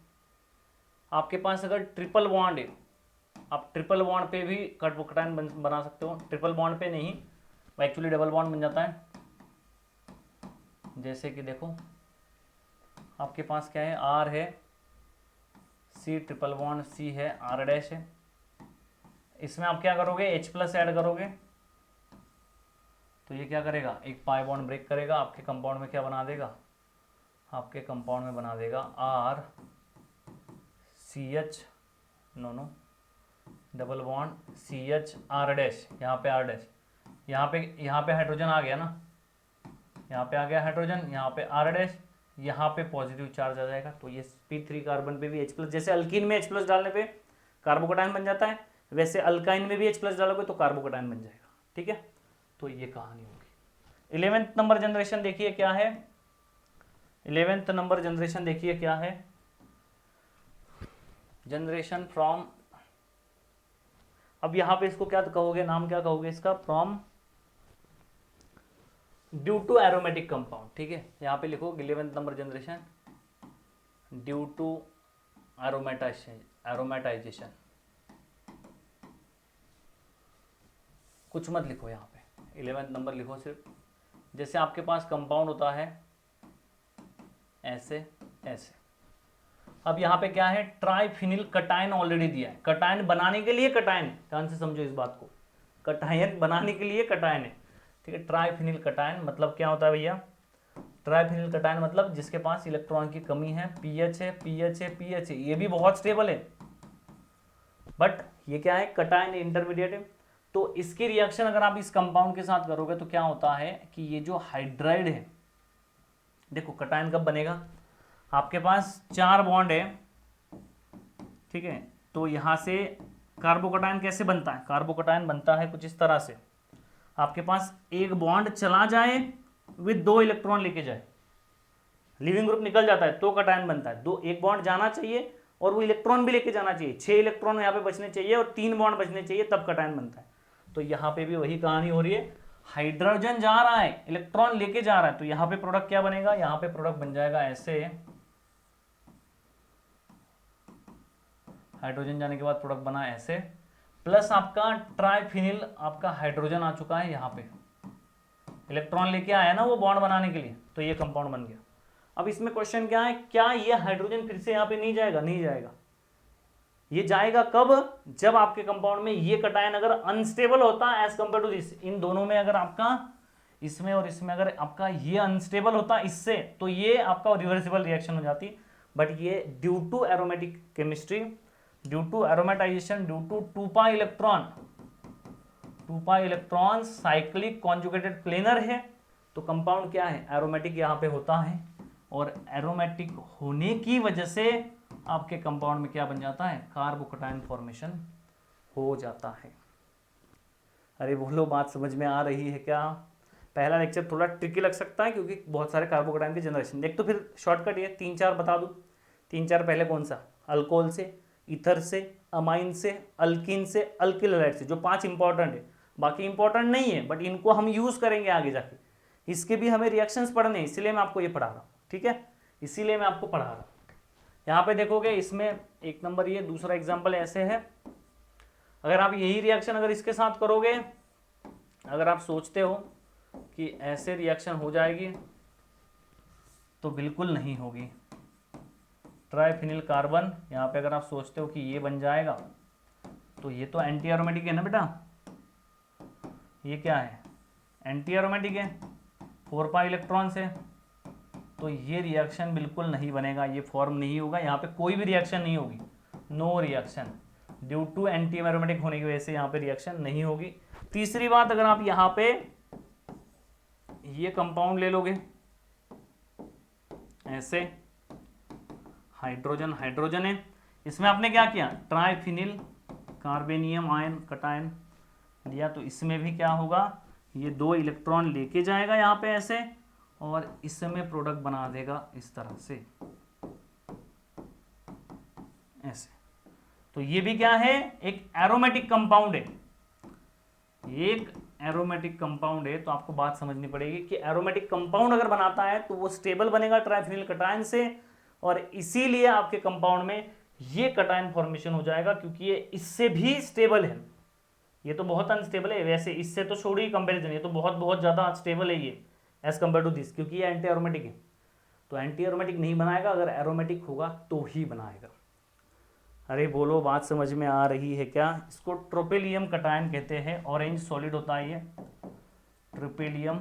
आपके पास अगर ट्रिपल बॉन्ड है, आप ट्रिपल बॉन्ड पे भी कार्बोकटायन बना सकते हो। ट्रिपल बॉन्ड पे नहीं, एक्चुअली डबल बॉन्ड बन जाता है। जैसे कि देखो आपके पास क्या है, R है, C ट्रिपल बॉन्ड C है, R' है। इसमें आप क्या करोगे, H+ ऐड करोगे, तो ये क्या करेगा, एक पाई बॉन्ड ब्रेक करेगा, आपके कंपाउंड में क्या बना देगा, आपके कंपाउंड में बना देगा RCH, no double bond CH R', यहाँ पे R', यहाँ पे हाइड्रोजन आ गया ना, यहाँ पे आ गया हाइड्रोजन, यहाँ पे R', यहाँ पे पॉजिटिव चार्ज आ जाएगा। तो ये sp3 कार्बन पे भी H+, जैसे अल्कीन में H+ डालने पे कार्बोकटायन बन जाता है, वैसे अल्काइन में भी H+ डालोगे तो कार्बोकटायन बन जाएगा, ठीक है। तो ये कहानी होगी। 11th नंबर जनरेशन देखिए क्या है, 11th नंबर जनरेशन देखिए क्या है, जनरेशन फ्रॉम, अब यहां पे इसको क्या कहोगे, नाम क्या कहोगे इसका, from due to aromatic compound, ठीक है। यहां पे लिखो 11th number generation due to aromatization, कुछ मत लिखो यहाँ पे, 11th नंबर लिखो सिर्फ। जैसे आपके पास कंपाउंड होता है ऐसे ऐसे, अब यहाँ पे क्या है, ट्राइफिनिल कटायन ऑलरेडी दिया है, कटायन बनाने के लिए कटायन, ध्यान से समझो इस बात को, कटायन बनाने के लिए कटायन है, ठीक है। ट्राइफिनिल कटायन मतलब क्या होता है भैया, ट्राइफिनिल कटायन मतलब जिसके पास इलेक्ट्रॉन की कमी है, पीएच है, पीएच है, पीएच है, ये भी बहुत स्टेबल है, बट ये क्या है, कटायन इंटरमीडिएट है। तो इसकी रिएक्शन अगर आप इस कंपाउंड के साथ करोगे तो क्या होता है कि ये जो हाइड्राइड है, देखो कटायन कब बनेगा, आपके पास 4 बॉन्ड है, ठीक है। तो यहां से कार्बोकटायन कैसे बनता है, कार्बोकटायन बनता है कुछ इस तरह से, आपके पास एक बॉन्ड चला जाए विद 2 इलेक्ट्रॉन लेके जाए, लिविंग ग्रुप निकल जाता है तो कटायन बनता है। एक बॉन्ड जाना चाहिए और वो इलेक्ट्रॉन भी लेके जाना चाहिए, 6 इलेक्ट्रॉन यहाँ पे बचने चाहिए और 3 बॉन्ड बचने चाहिए, तब कटायन बनता है। तो यहाँ पे भी वही कहानी हो रही है, हाइड्रोजन जा रहा है, इलेक्ट्रॉन लेके जा रहा है, तो यहाँ पे प्रोडक्ट क्या बनेगा, यहाँ पे प्रोडक्ट बन जाएगा ऐसे, हाइड्रोजन जाने के बाद प्रोडक्ट बना ऐसे, प्लस आपका ट्राइफिनिल, आपका हाइड्रोजन आ चुका है यहाँ पे, इलेक्ट्रॉन लेके आया ना वो बॉन्ड बनाने के लिए, तो ये कंपाउंड बन गया। अब इसमें क्वेश्चन क्या है, क्या ये हाइड्रोजन फिर से यहाँ पे नहीं जाएगा, नहीं जाएगा। ये जाएगा कब, जब आपके कंपाउंड में ये कटायन अगर अनस्टेबल होता है एज कंपेयर टू दिस, इन दोनों में अगर आपका, इसमें और इसमें अगर आपका ये अनस्टेबल होता इससे, तो ये आपका रिवर्सिबल रिएक्शन हो जाती। बट ये due to aromatic chemistry, due to aromatization due to 2 electron cyclic conjugated planar है, तो कंपाउंड क्या है, एरोमेटिक यहाँ पे होता है, और एरोमेटिक होने की वजह से आपके कंपाउंड में क्या बन जाता है, कार्बोकटायन फॉर्मेशन हो जाता है। अरे बोलो, बात समझ में आ रही है क्या? पहला लेक्चर थोड़ा ट्रिकी लग सकता है क्योंकि बहुत सारे कार्बोकटायन की जनरेशन। एक तो फिर शॉर्टकट ये 3-4 बता दूं। 3-4 पहले कौन सा, अल्कोहल से, ईथर से, अमाइन से, अल्किन से, अल्किल हैलाइड से, जो 5 इंपॉर्टेंट है। बाकी इंपॉर्टेंट नहीं है बट इनको हम यूज करेंगे आगे जाके, इसके भी हमें रिएक्शंस पढ़ने हैं, इसीलिए मैं आपको ये पढ़ा रहा हूँ, ठीक है, इसीलिए मैं आपको पढ़ा रहा हूँ। यहाँ पे देखोगे इसमें 1 नंबर ये दूसरा एग्जाम्पल ऐसे है, अगर आप यही रिएक्शन अगर इसके साथ करोगे, अगर आप सोचते हो कि ऐसे रिएक्शन हो जाएगी, तो बिल्कुल नहीं होगी। ट्राइफिनिल कार्बन, यहाँ पे अगर आप सोचते हो कि ये बन जाएगा, तो ये तो एंटी एरोमेटिक है ना बेटा, ये क्या है, एंटी एरोमेटिक है, 4 पाई इलेक्ट्रॉन से, तो ये रिएक्शन बिल्कुल नहीं बनेगा, ये फॉर्म नहीं होगा, यहाँ पे कोई भी रिएक्शन नहीं होगी, no reaction, due to anti aromatic होने की वजह से यहाँ पे रिएक्शन नहीं होगी। तीसरी बात, अगर आप यहाँ पे ये कंपाउंड ले लोगे ऐसे, हाइड्रोजन हाइड्रोजन है, इसमें आपने क्या किया, ट्राइफिनिल कार्बेनियम आयन कटायन लिया, तो इसमें भी क्या होगा, ये 2 इलेक्ट्रॉन लेके जाएगा यहाँ पे ऐसे, और इसमें प्रोडक्ट बना देगा इस तरह से ऐसे। तो ये भी क्या है, एक एरोमेटिक कंपाउंड है, एक एरोमेटिक कंपाउंड है। तो आपको बात समझनी पड़ेगी कि एरोमेटिक कंपाउंड अगर बनाता है तो वो स्टेबल बनेगा ट्राइफिनिल कटायन से, और इसीलिए आपके कंपाउंड में ये कटायन फॉर्मेशन हो जाएगा, क्योंकि ये इससे भी स्टेबल है। ये तो बहुत अनस्टेबल है, वैसे इससे तो छोड़िए कंपेरिजन, ये तो बहुत बहुत ज़्यादा स्टेबल है ये एज कम्पेयर टू दिस, क्योंकि ये एंटी एरोमेटिक है। तो एंटी एरोमेटिक नहीं बनाएगा, अगर एरोमेटिक होगा तो ही बनाएगा। अरे बोलो, बात समझ में आ रही है क्या? इसको ट्रोपेलियम कटायन कहते हैं, ऑरेंज सॉलिड होता है ये ट्रोपेलियम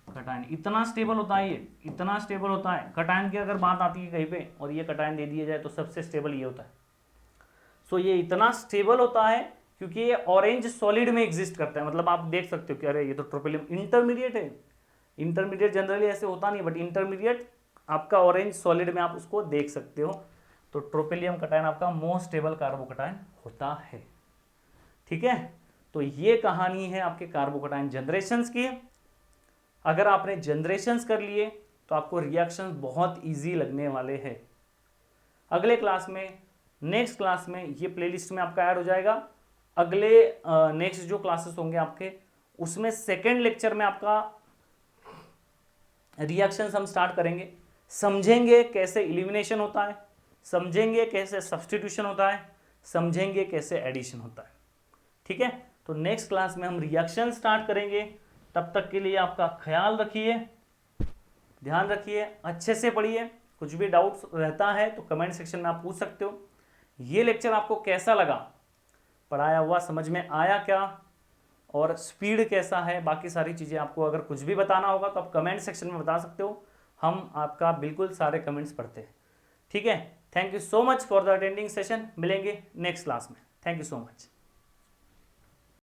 कटायन, इतना स्टेबल होता है ये, इतना स्टेबल होता है। कटायन की अगर बात आती है कहीं पे और ये कटायन दे दिया जाए तो सबसे स्टेबल ये होता है। सो ये इतना स्टेबल होता है क्योंकि ये ऑरेंज सॉलिड में एग्जिस्ट करता है। मतलब आप देख सकते हो कि अरे ये तो ट्रोपेलियम इंटरमीडिएट है, इंटरमीडिएट जनरली ऐसे होता नहीं, बट इंटरमीडिएट आपका ऑरेंज सॉलिड में आप उसको देख सकते हो। तो ट्रोपेलियम कटायन आपका मोस्ट स्टेबल कार्बोकटायन होता है, ठीक है। तो ये कहानी है आपके कार्बोकटायन जनरेशंस की। अगर आपने जनरेशंस कर लिए तो आपको रिएक्शंस बहुत इजी लगने वाले हैं। अगले क्लास में, नेक्स्ट क्लास में ये प्लेलिस्ट में आपका ऐड हो जाएगा। अगले नेक्स्ट जो क्लासेस होंगे आपके, उसमें सेकेंड लेक्चर में आपका रिएक्शंस हम स्टार्ट करेंगे, समझेंगे कैसे एलिमिनेशन होता है, समझेंगे कैसे सब्स्टिट्यूशन होता है, समझेंगे कैसे एडिशन होता है, ठीक है। तो नेक्स्ट क्लास में हम रिएक्शन स्टार्ट करेंगे। तब तक के लिए आपका ख्याल रखिए, ध्यान रखिए, अच्छे से पढ़िए। कुछ भी डाउट्स रहता है तो कमेंट सेक्शन में आप पूछ सकते हो। ये लेक्चर आपको कैसा लगा, पढ़ाया हुआ समझ में आया क्या, और स्पीड कैसा है, बाकी सारी चीज़ें आपको अगर कुछ भी बताना होगा तो आप कमेंट सेक्शन में बता सकते हो। हम आपका बिल्कुल सारे कमेंट्स पढ़ते हैं, ठीक है। Thank you so much for the attending session. मिलेंगे नेक्स्ट क्लास में। Thank you so much.